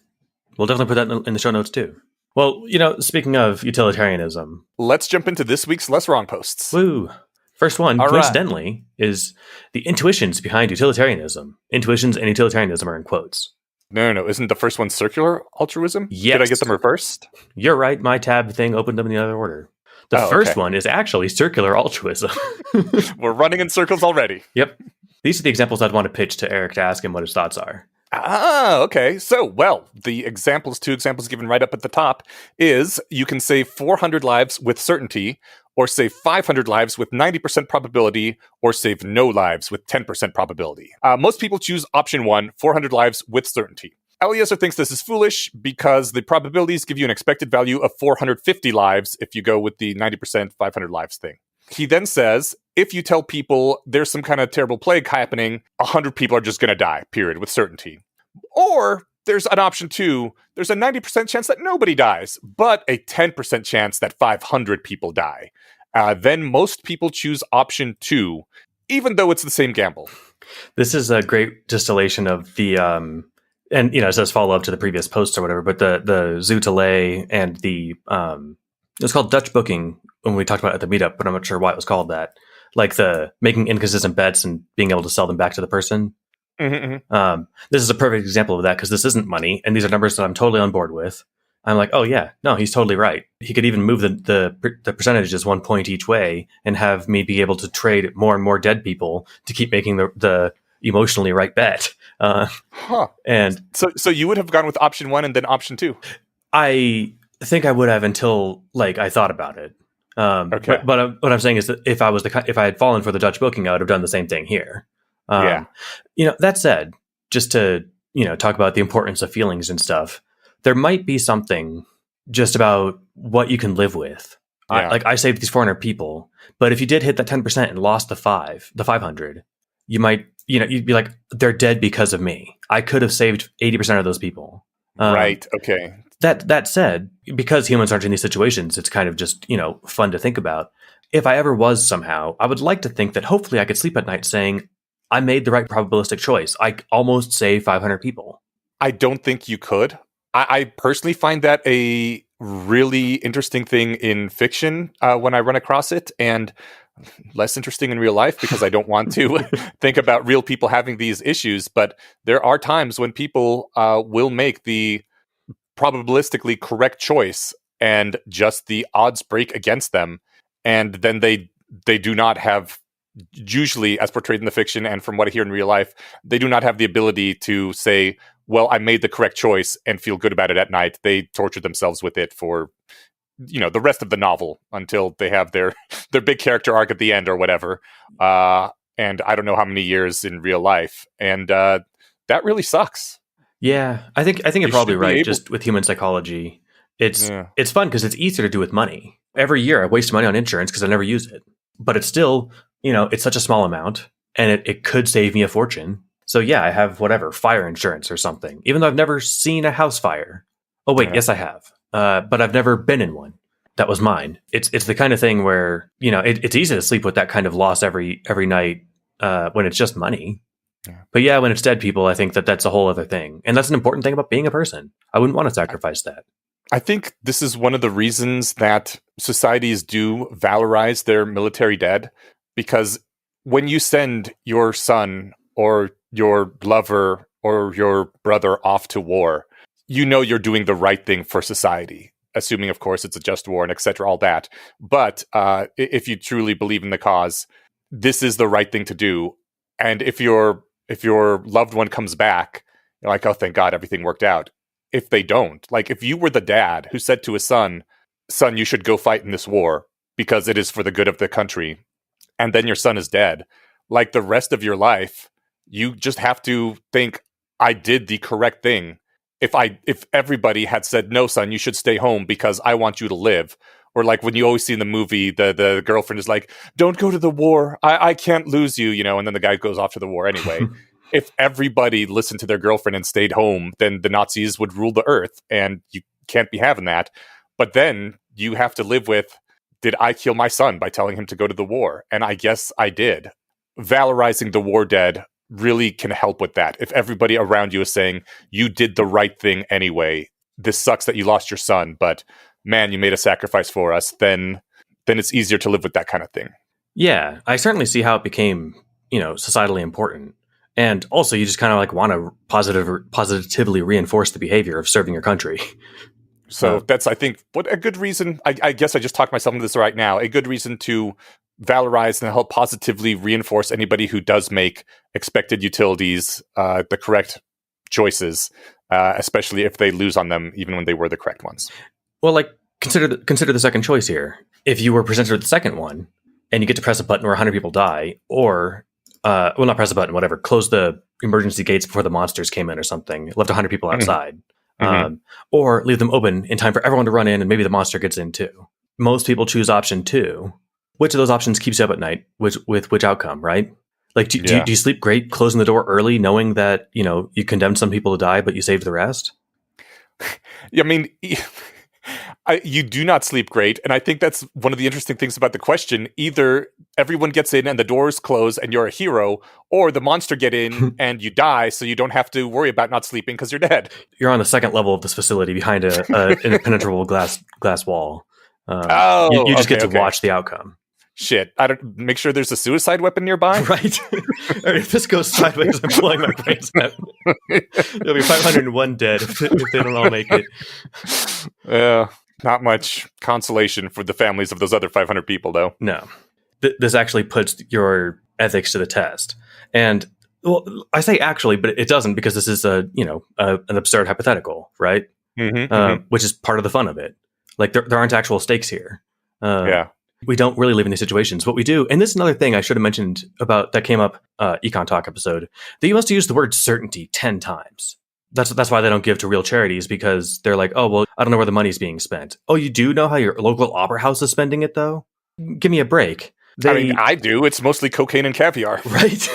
[SPEAKER 2] We'll definitely put that in the show notes too. Well, you know, speaking of utilitarianism,
[SPEAKER 1] let's jump into this week's Less Wrong posts.
[SPEAKER 2] Woo. First one, coincidentally, is the intuitions behind utilitarianism. Intuitions and utilitarianism are in quotes.
[SPEAKER 1] No. Isn't the first one circular altruism?
[SPEAKER 2] Yes.
[SPEAKER 1] Did I get them reversed?
[SPEAKER 2] You're right. My tab thing opened them in the other order. The first one is actually circular altruism.
[SPEAKER 1] We're running in circles already.
[SPEAKER 2] Yep. These are the examples I'd want to pitch to Eric to ask him what his thoughts are.
[SPEAKER 1] Okay. So, the two examples given right up at the top is you can save 400 lives with certainty, or save 500 lives with 90% probability, or save no lives with 10% probability. Most people choose option 1, 400 lives with certainty. Eliezer thinks this is foolish because the probabilities give you an expected value of 450 lives if you go with the 90% 500 lives thing. He then says, if you tell people there's some kind of terrible plague happening, 100 people are just going to die, period, with certainty. Or there's an option 2, there's a 90% chance that nobody dies, but a 10% chance that 500 people die. Then most people choose option 2, even though it's the same gamble.
[SPEAKER 2] This is a great distillation of the, and you know, it says follow up to the previous posts or whatever, but the Zootele and the, it was called Dutch booking when we talked about it at the meetup, but I'm not sure why it was called that. Like the making inconsistent bets and being able to sell them back to the person. Mm-hmm. This is a perfect example of that because this isn't money, and these are numbers that I'm totally on board with. I'm like, oh yeah, no, he's totally right. He could even move the percentages 1 point each way and have me be able to trade more and more dead people to keep making the emotionally right bet. And
[SPEAKER 1] so you would have gone with option 1 and then option 2.
[SPEAKER 2] I think I would have until like I thought about it. Okay. But what I'm saying is that if I had fallen for the Dutch booking, I would have done the same thing here. You know, that said, just to, you know, talk about the importance of feelings and stuff, there might be something just about what you can live with. Yeah. I saved these 400 people, but if you did hit that 10% and lost the 500, you might, you know, you'd be like, they're dead because of me. I could have saved 80% of those people.
[SPEAKER 1] Right. Okay.
[SPEAKER 2] That said, because humans aren't in these situations, it's kind of just, you know, fun to think about. If I ever was somehow, I would like to think that hopefully I could sleep at night saying, I made the right probabilistic choice. I almost saved 500 people.
[SPEAKER 1] I don't think you could. I personally find that a really interesting thing in fiction when I run across it, and less interesting in real life because I don't want to think about real people having these issues. But there are times when people will make the probabilistically correct choice and just the odds break against them, and then they do not have, usually as portrayed in the fiction and from what I hear in real life, they do not have the ability to say, well, I made the correct choice and feel good about it at night. They torture themselves with it for, the rest of the novel until they have their big character arc at the end or whatever. And I don't know how many years in real life. And that really sucks.
[SPEAKER 2] Yeah, I think you're probably right. Just with human psychology, it's fun because it's easier to do with money. Every year I waste money on insurance because I never use it. But it's still, it's such a small amount, and it could save me a fortune. So yeah, I have fire insurance or something, even though I've never seen a house fire. Oh wait, yes I have. But I've never been in one. That was mine. It's the kind of thing where, it's easy to sleep with that kind of loss every night when it's just money. Yeah. But yeah, when it's dead people, I think that's a whole other thing. And that's an important thing about being a person. I wouldn't want to sacrifice that.
[SPEAKER 1] I think this is one of the reasons that societies do valorize their military dead, because when you send your son or your lover or your brother off to war, you're doing the right thing for society, assuming, of course, it's a just war and etc., all that. But if you truly believe in the cause, this is the right thing to do. And if your loved one comes back, you're like, oh, thank God, everything worked out. If they don't, like if you were the dad who said to his son, you should go fight in this war because it is for the good of the country, and then your son is dead, like the rest of your life, you just have to think, I did the correct thing. If everybody had said, no, son, you should stay home because I want you to live. Or like when you always see in the movie, the girlfriend is like, don't go to the war. I can't lose you, and then the guy goes off to the war anyway. If everybody listened to their girlfriend and stayed home, then the Nazis would rule the earth, and you can't be having that. But then you have to live with, did I kill my son by telling him to go to the war? And I guess I did. Valorizing the war dead really can help with that. If everybody around you is saying, you did the right thing anyway, this sucks that you lost your son, but man, you made a sacrifice for us, then it's easier to live with that kind of thing.
[SPEAKER 2] Yeah, I certainly see how it became, societally important. And also, you just kind of want to positively reinforce the behavior of serving your country.
[SPEAKER 1] So that's, I think, what a good reason. I guess I just talked myself into this right now. A good reason to valorize and help positively reinforce anybody who does make expected utilities the correct choices, especially if they lose on them, even when they were the correct ones.
[SPEAKER 2] Well, consider the second choice here. If you were presented with the second one, and you get to press a button where 100 people die, or not press a button, whatever, close the emergency gates before the monsters came in or something, left 100 people outside, or leave them open in time for everyone to run in and maybe the monster gets in too. Most people choose option 2. Which of those options keeps you up at night? With which outcome, right? Do you sleep great closing the door early, knowing that, you condemned some people to die, but you saved the rest?
[SPEAKER 1] I mean, you do not sleep great. And I think that's one of the interesting things about the question. Either everyone gets in and the doors close and you're a hero, or the monster get in and you die, so you don't have to worry about not sleeping because you're dead.
[SPEAKER 2] You're on the second level of this facility behind an impenetrable glass wall. You just get to watch the outcome.
[SPEAKER 1] Shit, I don't make sure there's a suicide weapon nearby.
[SPEAKER 2] Right. If this goes sideways, I'm pulling my brains out. There'll be 501 dead if they don't all make it.
[SPEAKER 1] Yeah, not much consolation for the families of those other 500 people, though.
[SPEAKER 2] No, this actually puts your ethics to the test. And well, I say actually, but it doesn't, because this is an absurd hypothetical, right? Which is part of the fun of it. There aren't actual stakes here. We don't really live in these situations. What we do, and this is another thing I should have mentioned about that came up Econ Talk episode, that you must use the word certainty 10 times. That's why they don't give to real charities, because they're like, oh, well, I don't know where the money's being spent. Oh, you do know how your local opera house is spending it, though? Give me a break.
[SPEAKER 1] I do. It's mostly cocaine and caviar.
[SPEAKER 2] Right?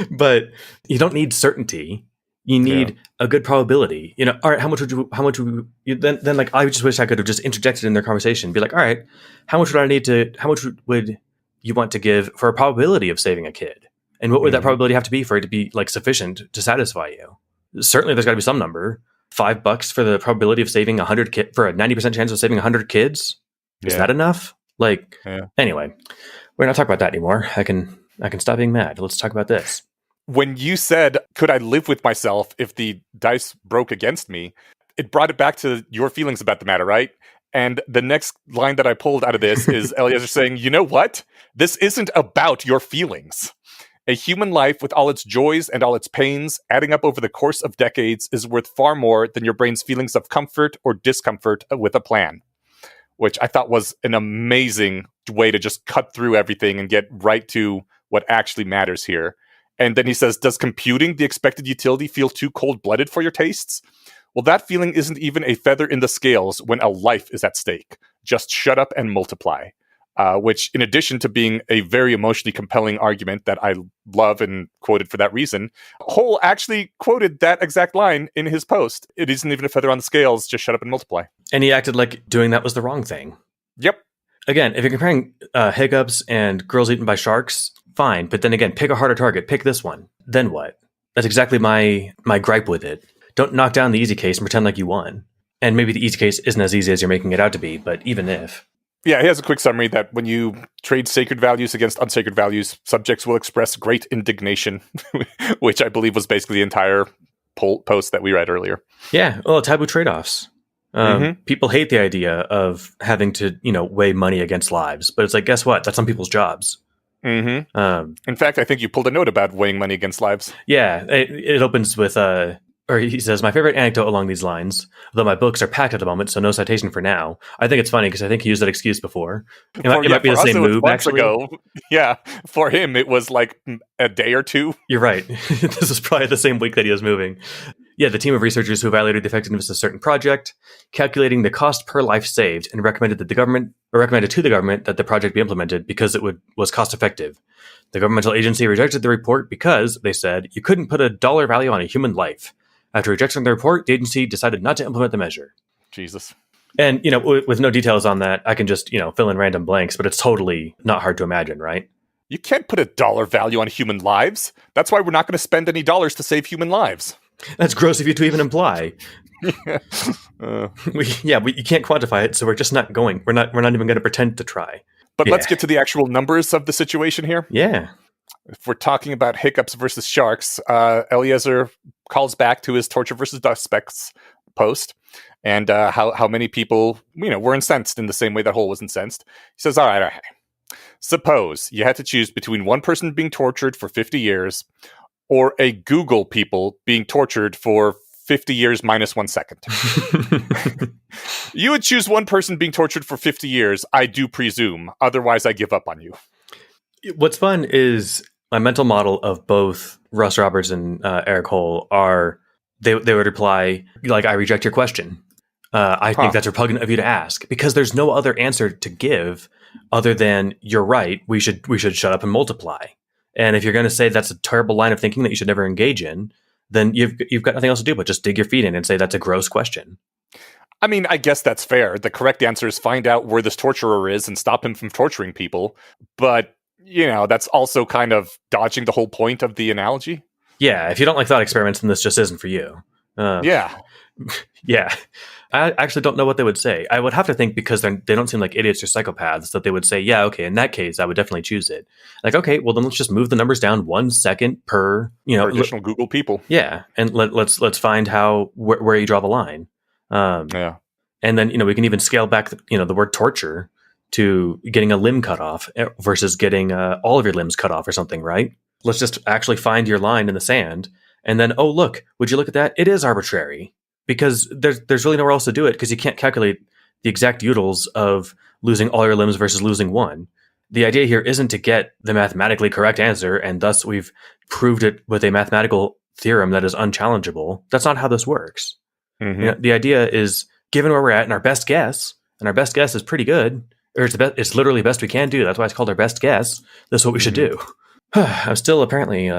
[SPEAKER 2] But you don't need certainty. You need a good probability. All right, how much would you then I just wish I could have just interjected in their conversation. Be like, all right, how much would you want to give for a probability of saving a kid? And what would that probability have to be for it to be sufficient to satisfy you? Certainly there's got to be some number. $5 for the probability of saving 100 for a 90% chance of saving 100 kids. Is that enough? Anyway, we're not talking about that anymore. I can stop being mad. Let's talk about this.
[SPEAKER 1] When you said, could I live with myself if the dice broke against me? It brought it back to your feelings about the matter, right? And the next line that I pulled out of this is Eliezer saying, you know what? This isn't about your feelings. A human life with all its joys and all its pains, adding up over the course of decades, is worth far more than your brain's feelings of comfort or discomfort with a plan. Which I thought was an amazing way to just cut through everything and get right to what actually matters here. And then he says, does computing the expected utility feel too cold-blooded for your tastes? Well, that feeling isn't even a feather in the scales when a life is at stake. Just shut up and multiply. Which, in addition to being a very emotionally compelling argument that I love and quoted for that reason, Hoel actually quoted that exact line in his post. It isn't even a feather on the scales, just shut up and multiply.
[SPEAKER 2] And he acted like doing that was the wrong thing.
[SPEAKER 1] Yep.
[SPEAKER 2] Again, if you're comparing hiccups and girls eaten by sharks, fine. But then again, pick a harder target. Pick this one. Then what? That's exactly my gripe with it. Don't knock down the easy case and pretend like you won. And maybe the easy case isn't as easy as you're making it out to be, but even if...
[SPEAKER 1] Yeah, he has a quick summary that when you trade sacred values against unsacred values, subjects will express great indignation, which I believe was basically the entire post that we read earlier.
[SPEAKER 2] Yeah, well, taboo trade-offs. People hate the idea of having to, weigh money against lives. But it's like, guess what? That's some people's jobs.
[SPEAKER 1] In fact, I think you pulled a note about weighing money against lives.
[SPEAKER 2] Yeah, it opens with... Or he says, my favorite anecdote along these lines, though my books are packed at the moment, so no citation for now. I think it's funny because I think he used that excuse before. It might be the same move, actually.
[SPEAKER 1] Yeah, for him, it was like a day or two.
[SPEAKER 2] You're right. This is probably the same week that he was moving. Yeah, the team of researchers who evaluated the effectiveness of a certain project, calculating the cost per life saved, and recommended to the government that the project be implemented because it was cost effective. The governmental agency rejected the report because, they said, you couldn't put a dollar value on a human life. After rejecting the report, the agency decided not to implement the measure.
[SPEAKER 1] Jesus.
[SPEAKER 2] And, with no details on that, I can just, fill in random blanks, but it's totally not hard to imagine, right?
[SPEAKER 1] You can't put a dollar value on human lives. That's why we're not going to spend any dollars to save human lives.
[SPEAKER 2] That's gross of you to even imply. You can't quantify it, so we're just not going. We're not even going to pretend to try.
[SPEAKER 1] But let's get to the actual numbers of the situation here.
[SPEAKER 2] Yeah.
[SPEAKER 1] If we're talking about hiccups versus sharks, Eliezer calls back to his torture versus suspects post and how many people, were incensed in the same way that Hoel was incensed. He says, all right. Suppose you had to choose between one person being tortured for 50 years or a Google people being tortured for 50 years minus 1 second. You would choose one person being tortured for 50 years, I do presume. Otherwise, I give up on you.
[SPEAKER 2] What's fun is my mental model of both Russ Roberts and Eric Hoel are, they would reply, like, I reject your question. I think that's repugnant of you to ask, because there's no other answer to give other than, you're right, we should shut up and multiply. And if you're going to say that's a terrible line of thinking that you should never engage in, then you've got nothing else to do but just dig your feet in and say that's a gross question.
[SPEAKER 1] I mean, I guess that's fair. The correct answer is find out where this torturer is and stop him from torturing people. But, that's also kind of dodging the whole point of the analogy.
[SPEAKER 2] Yeah, if you don't like thought experiments, then this just isn't for you.
[SPEAKER 1] Yeah.
[SPEAKER 2] Yeah. I actually don't know what they would say. I would have to think, because they don't seem like idiots or psychopaths, that they would say, yeah, okay, in that case, I would definitely choose it. Like, okay, well, then let's just move the numbers down 1 second per,
[SPEAKER 1] for additional Google people.
[SPEAKER 2] Yeah, and let's find where you draw the line.
[SPEAKER 1] Yeah.
[SPEAKER 2] And then, we can even scale back, the word torture to getting a limb cut off versus getting all of your limbs cut off or something, right? Let's just actually find your line in the sand. And then, oh, look, would you look at that? It is arbitrary, because there's really nowhere else to do it, because you can't calculate the exact utils of losing all your limbs versus losing one. The idea here isn't to get the mathematically correct answer, and thus we've proved it with a mathematical theorem that is unchallengeable. That's not how this works.
[SPEAKER 1] Mm-hmm.
[SPEAKER 2] The idea is, given where we're at and our best guess is pretty good, or it's literally the best we can do. That's why it's called our best guess. This is what we should do. I'm still apparently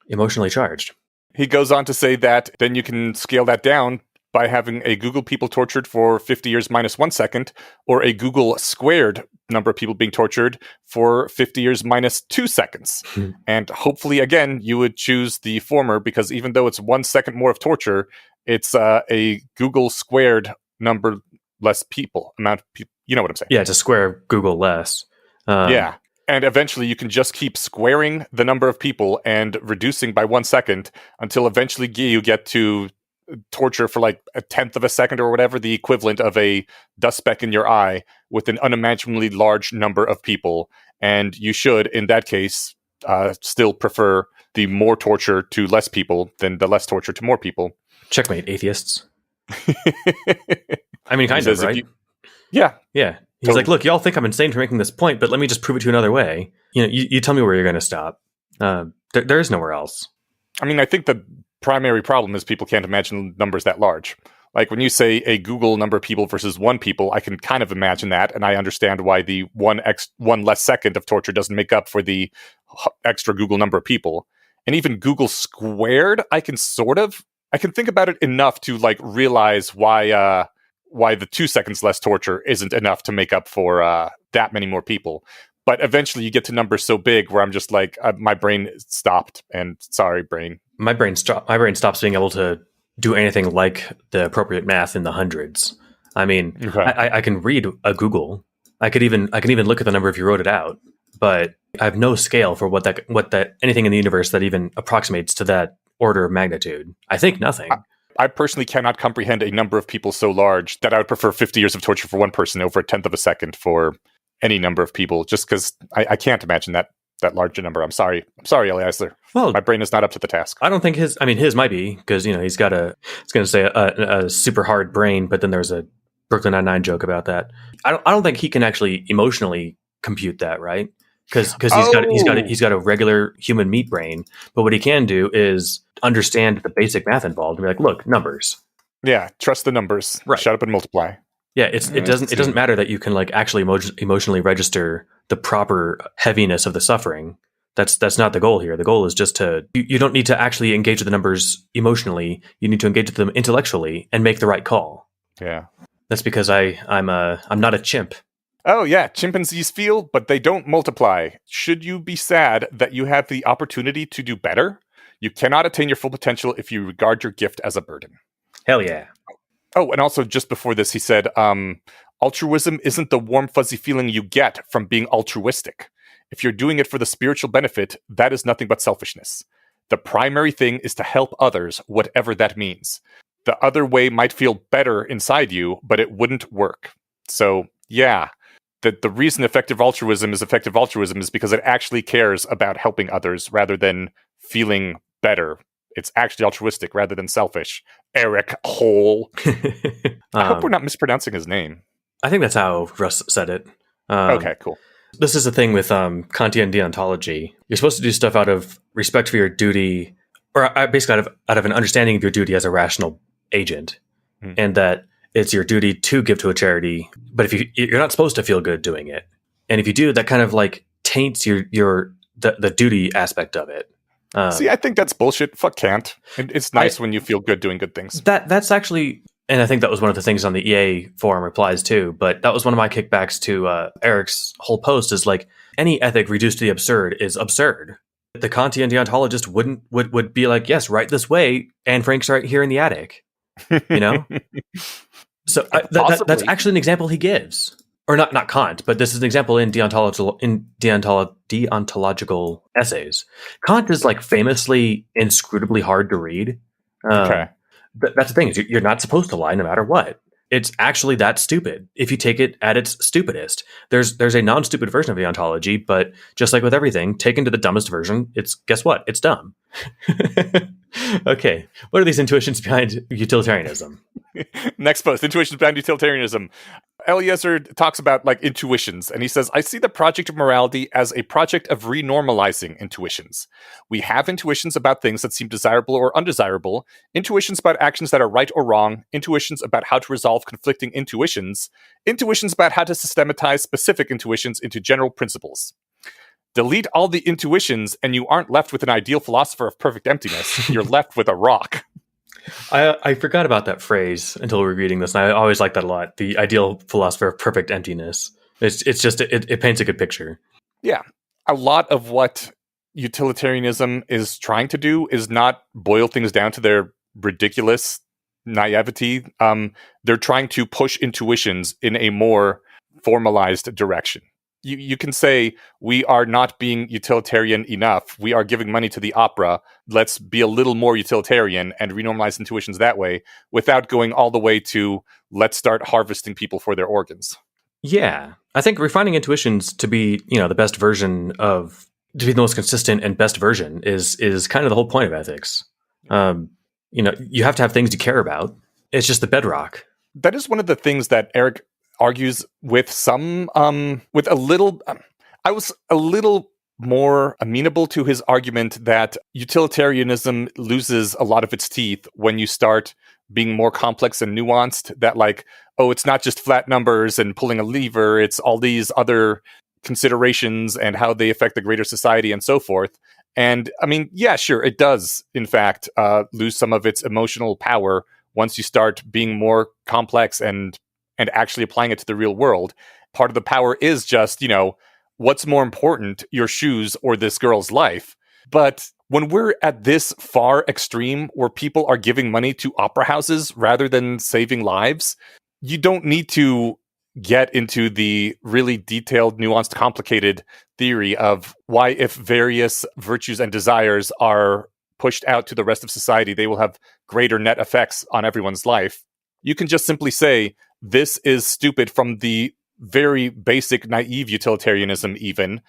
[SPEAKER 2] emotionally charged.
[SPEAKER 1] He goes on to say that then you can scale that down by having a Google people tortured for 50 years minus 1 second, or a Google squared number of people being tortured for 50 years minus 2 seconds. And hopefully, again, you would choose the former, because even though it's 1 second more of torture, it's a Google squared number less people, amount of people. You know what I'm saying?
[SPEAKER 2] Yeah, to square Google less.
[SPEAKER 1] Yeah. And eventually you can just keep squaring the number of people and reducing by 1 second until eventually you get to torture for like a tenth of a second or whatever, the equivalent of a dust speck in your eye with an unimaginably large number of people. And you should, in that case, still prefer the more torture to less people than the less torture to more people.
[SPEAKER 2] Checkmate, atheists. I mean, kind of, right?
[SPEAKER 1] Yeah.
[SPEAKER 2] Yeah. He's like, look, y'all think I'm insane for making this point, but let me just prove it to you another way. You know, you tell me where you're going to stop. There is nowhere else.
[SPEAKER 1] I mean, I think the primary problem is people can't imagine numbers that large. Like when you say a Google number of people versus 1 people, I can kind of imagine that, and I understand why the one less second of torture doesn't make up for the extra Google number of people. And even Google squared, I can think about it enough to like realize why the 2 seconds less torture isn't enough to make up for that many more people. But eventually you get to numbers so big where I'm just like, my brain stopped, and sorry, brain.
[SPEAKER 2] My brain stops being able to do anything like the appropriate math in the hundreds. I mean, okay. I can read a Google. I can even look at the number if you wrote it out, but I have no scale for what that anything in the universe that even approximates to that order of magnitude. I think nothing.
[SPEAKER 1] I personally cannot comprehend a number of people so large that I would prefer 50 years of torture for one person over a tenth of a second for any number of people, just because I can't imagine that large a number. I'm sorry, Eneasz. Well, my brain is not up to the task.
[SPEAKER 2] I don't think his might be, because he's got it's going to say a super hard brain, but then there's a Brooklyn Nine-Nine joke about that. I don't think he can actually emotionally compute that, right? Because he's got a regular human meat brain, but what he can do is understand the basic math involved and be like, look, numbers.
[SPEAKER 1] Yeah, trust the numbers. Right. Shut up and multiply.
[SPEAKER 2] Yeah, it doesn't matter that you can like actually emotionally register the proper heaviness of the suffering. That's not the goal here. The goal is just you don't need to actually engage with the numbers emotionally. You need to engage with them intellectually and make the right call.
[SPEAKER 1] Yeah,
[SPEAKER 2] that's because I'm not a chimp.
[SPEAKER 1] Oh yeah, chimpanzees feel, but they don't multiply. Should you be sad that you have the opportunity to do better? You cannot attain your full potential if you regard your gift as a burden.
[SPEAKER 2] Hell yeah.
[SPEAKER 1] Oh, and also just before this, he said, altruism isn't the warm, fuzzy feeling you get from being altruistic. If you're doing it for the spiritual benefit, that is nothing but selfishness. The primary thing is to help others, whatever that means. The other way might feel better inside you, but it wouldn't work. So, yeah, the reason effective altruism is because it actually cares about helping others rather than feeling better. It's actually altruistic rather than selfish. Eric Hoel. I hope we're not mispronouncing his name.
[SPEAKER 2] I think that's how Russ said it.
[SPEAKER 1] Okay, cool.
[SPEAKER 2] This is the thing with Kantian deontology. You're supposed to do stuff out of respect for your duty, or basically out of an understanding of your duty as a rational agent, and that it's your duty to give to a charity. But if you're not supposed to feel good doing it, and if you do, that kind of like taints the duty aspect of it.
[SPEAKER 1] See, I think that's bullshit. Fuck Kant. It's nice when you feel good doing good things.
[SPEAKER 2] That's actually, and I think that was one of the things on the EA forum replies too, but that was one of my kickbacks to Eric's whole post is like, any ethic reduced to the absurd is absurd. The Kantian deontologist would be like, yes, right this way, Anne Frank's right here in the attic. So that's actually an example he gives. Or not Kant, but this is an example in deontological essays. Kant is like famously inscrutably hard to read.
[SPEAKER 1] Okay.
[SPEAKER 2] That's the thing, is you're not supposed to lie no matter what. It's actually that stupid if you take it at its stupidest. There's a non-stupid version of deontology, but just like with everything, taken to the dumbest version, guess what? It's dumb. Okay. What are these intuitions behind utilitarianism?
[SPEAKER 1] Next post, intuitions behind utilitarianism. Eliezer talks about like intuitions, and he says, I see the project of morality as a project of renormalizing intuitions. We have intuitions about things that seem desirable or undesirable, intuitions about actions that are right or wrong, intuitions about how to resolve conflicting intuitions, intuitions about how to systematize specific intuitions into general principles. Delete all the intuitions, and you aren't left with an ideal philosopher of perfect emptiness. You're left with a rock.
[SPEAKER 2] I forgot about that phrase until we were reading this, and I always like that a lot. The ideal philosopher of perfect emptiness. It's just it paints a good picture.
[SPEAKER 1] Yeah. A lot of what utilitarianism is trying to do is not boil things down to their ridiculous naivety. They're trying to push intuitions in a more formalized direction. You can say, we are not being utilitarian enough. We are giving money to the opera. Let's be a little more utilitarian and renormalize intuitions that way without going all the way to let's start harvesting people for their organs.
[SPEAKER 2] Yeah, I think refining intuitions to be, the best version of, to be the most consistent and best version is kind of the whole point of ethics. You have to have things you care about. It's just the bedrock.
[SPEAKER 1] That is one of the things that Eric argues with some, with a little, I was a little more amenable to his argument that utilitarianism loses a lot of its teeth when you start being more complex and nuanced, that like, oh, it's not just flat numbers and pulling a lever, it's all these other considerations and how they affect the greater society and so forth. And I mean, yeah, sure, it does, in fact, lose some of its emotional power once you start being more complex and actually applying it to the real world. Part of the power is just, what's more important, your shoes or this girl's life? But when we're at this far extreme where people are giving money to opera houses rather than saving lives, you don't need to get into the really detailed, nuanced, complicated theory of why, if various virtues and desires are pushed out to the rest of society, they will have greater net effects on everyone's life. You can just simply say, this is stupid from the very basic, naive utilitarianism even.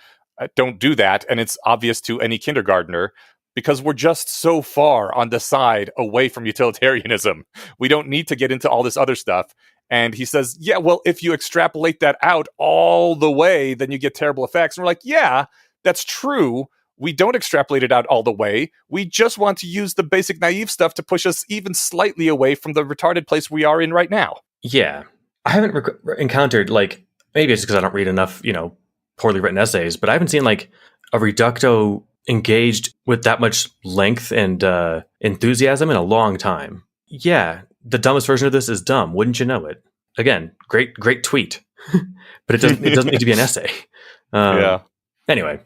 [SPEAKER 1] Don't do that. And it's obvious to any kindergartner because we're just so far on the side away from utilitarianism. We don't need to get into all this other stuff. And he says, yeah, well, if you extrapolate that out all the way, then you get terrible effects. And we're like, yeah, that's true. We don't extrapolate it out all the way. We just want to use the basic naive stuff to push us even slightly away from the retarded place we are in right now.
[SPEAKER 2] Yeah. I haven't encountered, like, maybe it's because I don't read enough, poorly written essays, but I haven't seen, like, a reducto engaged with that much length and enthusiasm in a long time. Yeah, the dumbest version of this is dumb. Wouldn't you know it? Again, great tweet. But it doesn't need to be an essay.
[SPEAKER 1] Yeah.
[SPEAKER 2] Anyway.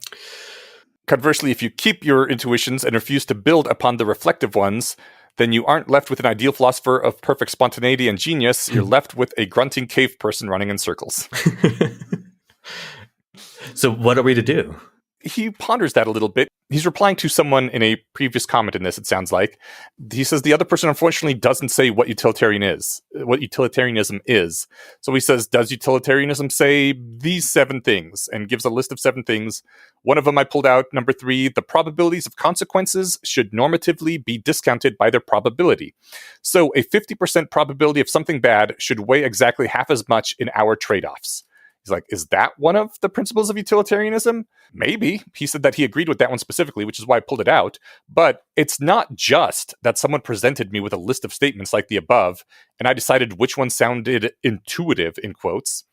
[SPEAKER 1] Conversely, if you keep your intuitions and refuse to build upon the reflective ones, then you aren't left with an ideal philosopher of perfect spontaneity and genius. You're left with a grunting cave person running in circles.
[SPEAKER 2] So what are we to do?
[SPEAKER 1] He ponders that a little bit. He's replying to someone in a previous comment in this, it sounds like. He says the other person unfortunately doesn't say what utilitarianism is. So he says, does utilitarianism say these 7 things? And gives a list of 7 things. One of them I pulled out, number 3, the probabilities of consequences should normatively be discounted by their probability. So a 50% probability of something bad should weigh exactly half as much in our trade-offs. He's like, is that one of the principles of utilitarianism? Maybe. He said that he agreed with that one specifically, which is why I pulled it out. But it's not just that someone presented me with a list of statements like the above, and I decided which one sounded intuitive, in quotes.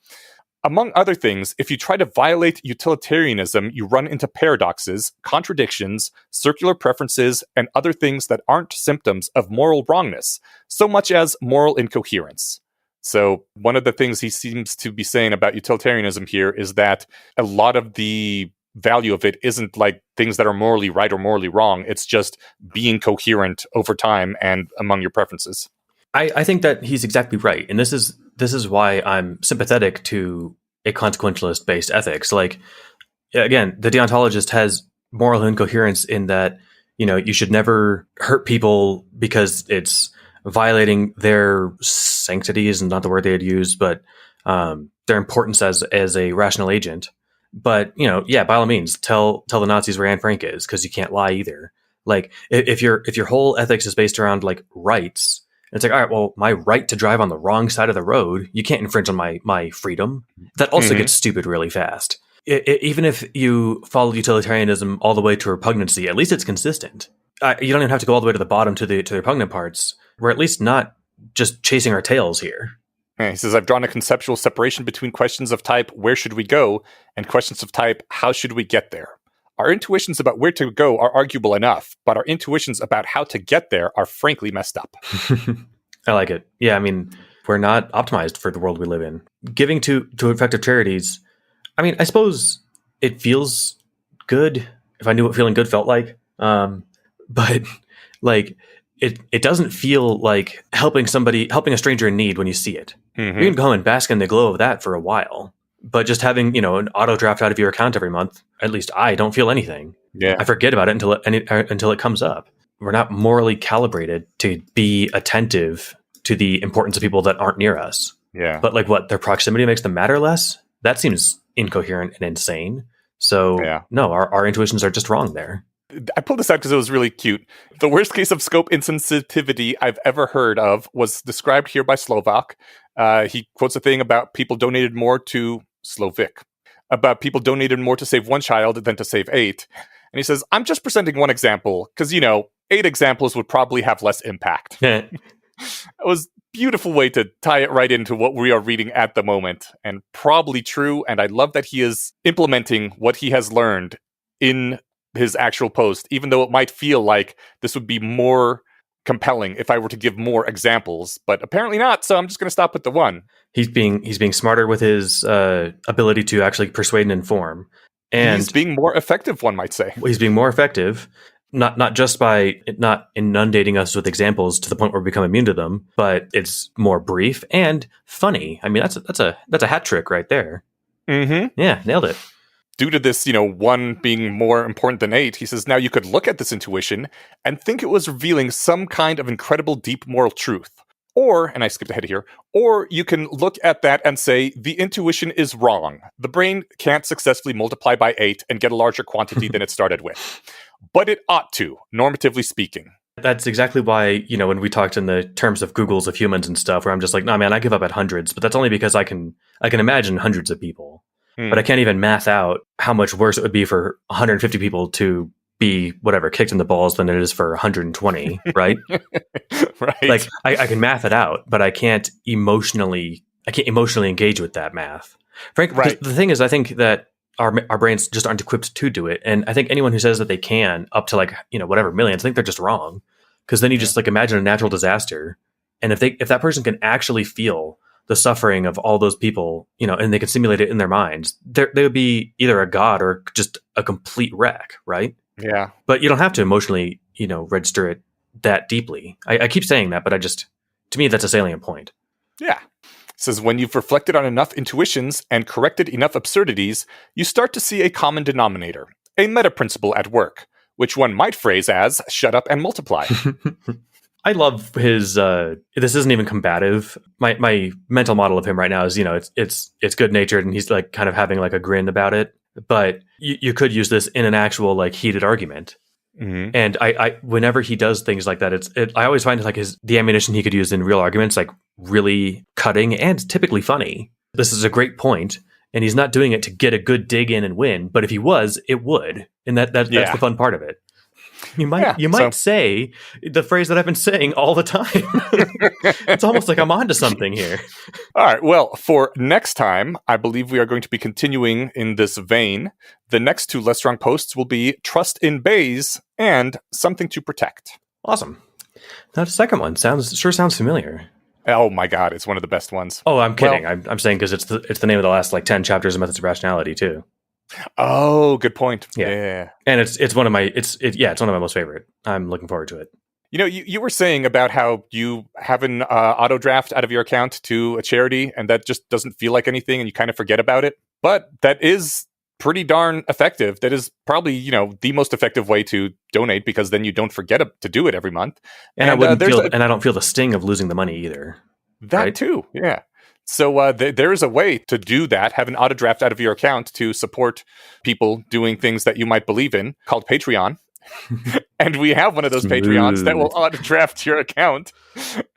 [SPEAKER 1] Among other things, if you try to violate utilitarianism, you run into paradoxes, contradictions, circular preferences, and other things that aren't symptoms of moral wrongness, so much as moral incoherence. So one of the things he seems to be saying about utilitarianism here is that a lot of the value of it isn't like things that are morally right or morally wrong. It's just being coherent over time and among your preferences.
[SPEAKER 2] I think that he's exactly right. And this is why I'm sympathetic to a consequentialist-based ethics. Like, again, the deontologist has moral incoherence in that, you should never hurt people because it's violating their sanctity isn't not the word they had used, but their importance as a rational agent. But, by all means, tell the Nazis where Anne Frank is, because you can't lie either. Like, if your whole ethics is based around, like, rights, it's like, all right, well, my right to drive on the wrong side of the road, you can't infringe on my freedom. That also gets stupid really fast. Even if you follow utilitarianism all the way to repugnancy, at least it's consistent. You don't even have to go all the way to the bottom to the repugnant parts. We're at least not just chasing our tails here.
[SPEAKER 1] He says, I've drawn a conceptual separation between questions of type, where should we go, and questions of type, how should we get there? Our intuitions about where to go are arguable enough, but our intuitions about how to get there are frankly messed up.
[SPEAKER 2] I like it. Yeah, I mean, we're not optimized for the world we live in. Giving to effective charities, I mean, I suppose it feels good if I knew what feeling good felt like. But like, it doesn't feel like helping a stranger in need when you see it.
[SPEAKER 1] Mm-hmm.
[SPEAKER 2] You can go and bask in the glow of that for a while. But just having, an auto draft out of your account every month, at least I don't feel anything.
[SPEAKER 1] Yeah.
[SPEAKER 2] I forget about it until it comes up. We're not morally calibrated to be attentive to the importance of people that aren't near us.
[SPEAKER 1] Yeah.
[SPEAKER 2] But like what, their proximity makes them matter less? That seems incoherent and insane. So no, our intuitions are just wrong there.
[SPEAKER 1] I pulled this out because it was really cute. The worst case of scope insensitivity I've ever heard of was described here by Slovak. He quotes a thing about people donated more to Slovic, about people donated more to save one child than to save 8. And he says, I'm just presenting one example because, 8 examples would probably have less impact. It was a beautiful way to tie it right into what we are reading at the moment, and probably true. And I love that he is implementing what he has learned in his actual post, even though it might feel like this would be more compelling if I were to give more examples, but apparently not. So I'm just going to stop with the one.
[SPEAKER 2] He's being smarter with his ability to actually persuade and inform, and
[SPEAKER 1] he's being more effective. One might say
[SPEAKER 2] he's being more effective, not just by not inundating us with examples to the point where we become immune to them, but it's more brief and funny. I mean, that's a hat trick right there.
[SPEAKER 1] Mm-hmm.
[SPEAKER 2] Yeah, nailed it.
[SPEAKER 1] Due to this, 1 being more important than 8, he says, now you could look at this intuition and think it was revealing some kind of incredible deep moral truth. Or, and I skipped ahead here, or you can look at that and say, the intuition is wrong. The brain can't successfully multiply by 8 and get a larger quantity than it started with. But it ought to, normatively speaking.
[SPEAKER 2] That's exactly why, when we talked in the terms of Googles of humans and stuff, where I'm just like, no, man, I give up at hundreds. But that's only because I can imagine hundreds of people. But I can't even math out how much worse it would be for 150 people to be kicked in the balls than it is for 120, right?
[SPEAKER 1] Right.
[SPEAKER 2] Like I can math it out, but I can't emotionally engage with that math. Frankly, right. The thing is, I think that our brains just aren't equipped to do it, and I think anyone who says that they can up to millions, I think they're just wrong. Because then you just imagine a natural disaster, and if that person can actually feel the suffering of all those people, and they could simulate it in their minds, they would be either a god or just a complete wreck, right?
[SPEAKER 1] Yeah.
[SPEAKER 2] But you don't have to emotionally, register it that deeply. I keep saying that, but to me, that's a salient point.
[SPEAKER 1] Yeah. It says, when you've reflected on enough intuitions and corrected enough absurdities, you start to see a common denominator, a meta principle at work, which one might phrase as shut up and multiply.
[SPEAKER 2] I love his. This isn't even combative. My mental model of him right now is, it's good natured, and he's kind of having a grin about it. But you could use this in an actual heated argument. Mm-hmm. And I whenever he does things like that, I always find the ammunition he could use in real arguments really cutting and typically funny. This is a great point, and he's not doing it to get a good dig in and win. But if he was, it would, and that's the fun part of it. You might say the phrase that I've been saying all the time. It's almost like I'm onto something here.
[SPEAKER 1] All right. Well, for next time, I believe we are going to be continuing in this vein. The next 2 less strong posts will be Trust in Bays and Something to Protect.
[SPEAKER 2] Awesome. Now the second one sounds familiar.
[SPEAKER 1] Oh my God, it's one of the best ones.
[SPEAKER 2] Oh, I'm kidding. Well, I'm saying because it's the name of the last 10 chapters of Methods of Rationality too.
[SPEAKER 1] Oh, good point. Yeah.
[SPEAKER 2] And it's one of my most favorite. I'm looking forward to it.
[SPEAKER 1] You were saying about how you have an auto draft out of your account to a charity, and that just doesn't feel like anything, and you kind of forget about it. But that is pretty darn effective. That is probably the most effective way to donate, because then you don't forget to do it every month.
[SPEAKER 2] And I don't feel the sting of losing the money either.
[SPEAKER 1] That right? too, yeah. So there is a way to do that, have an auto draft out of your account to support people doing things that you might believe in, called Patreon. And we have one of those Patreons that will auto draft your account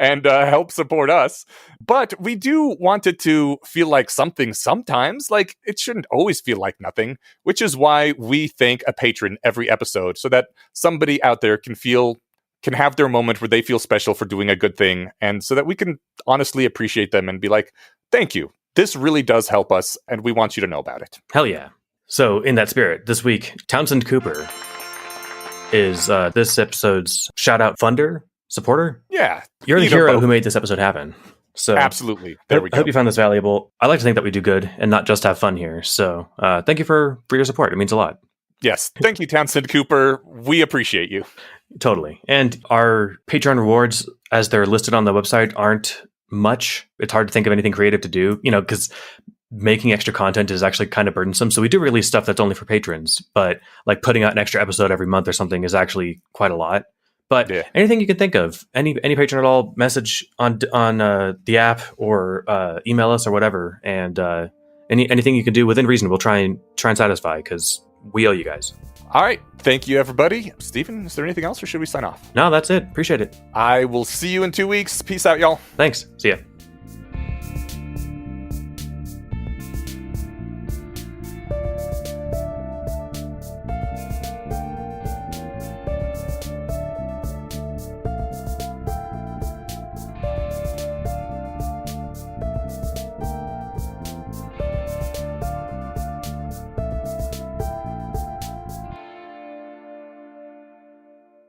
[SPEAKER 1] and help support us. But we do want it to feel like something sometimes. It shouldn't always feel like nothing, which is why we thank a patron every episode, so that somebody out there can have their moment where they feel special for doing a good thing, and so that we can honestly appreciate them and be like, thank you. This really does help us, and we want you to know about it.
[SPEAKER 2] Hell yeah. So, in that spirit, this week, Townsend Cooper is this episode's shout out funder, supporter.
[SPEAKER 1] Yeah.
[SPEAKER 2] You're the hero who made this episode happen. So
[SPEAKER 1] absolutely. There we go.
[SPEAKER 2] I hope you found this valuable. I like to think that we do good and not just have fun here. So thank you for your support. It means a lot.
[SPEAKER 1] Yes. Thank you, Townsend Cooper. We appreciate you.
[SPEAKER 2] Totally. And our Patreon rewards, as they're listed on the website, aren't much. It's hard to think of anything creative to do, because making extra content is actually kind of burdensome. So we do release stuff that's only for patrons, but like putting out an extra episode every month or something is actually quite a lot. But anything you can think of, any patron at all, message on the app or email us or whatever, and anything you can do within reason, we'll try and satisfy, because we owe you guys.
[SPEAKER 1] All right. Thank you, everybody. Stephen, is there anything else, or should we sign off?
[SPEAKER 2] No, that's it. Appreciate it.
[SPEAKER 1] I will see you in 2 weeks. Peace out, y'all.
[SPEAKER 2] Thanks. See ya.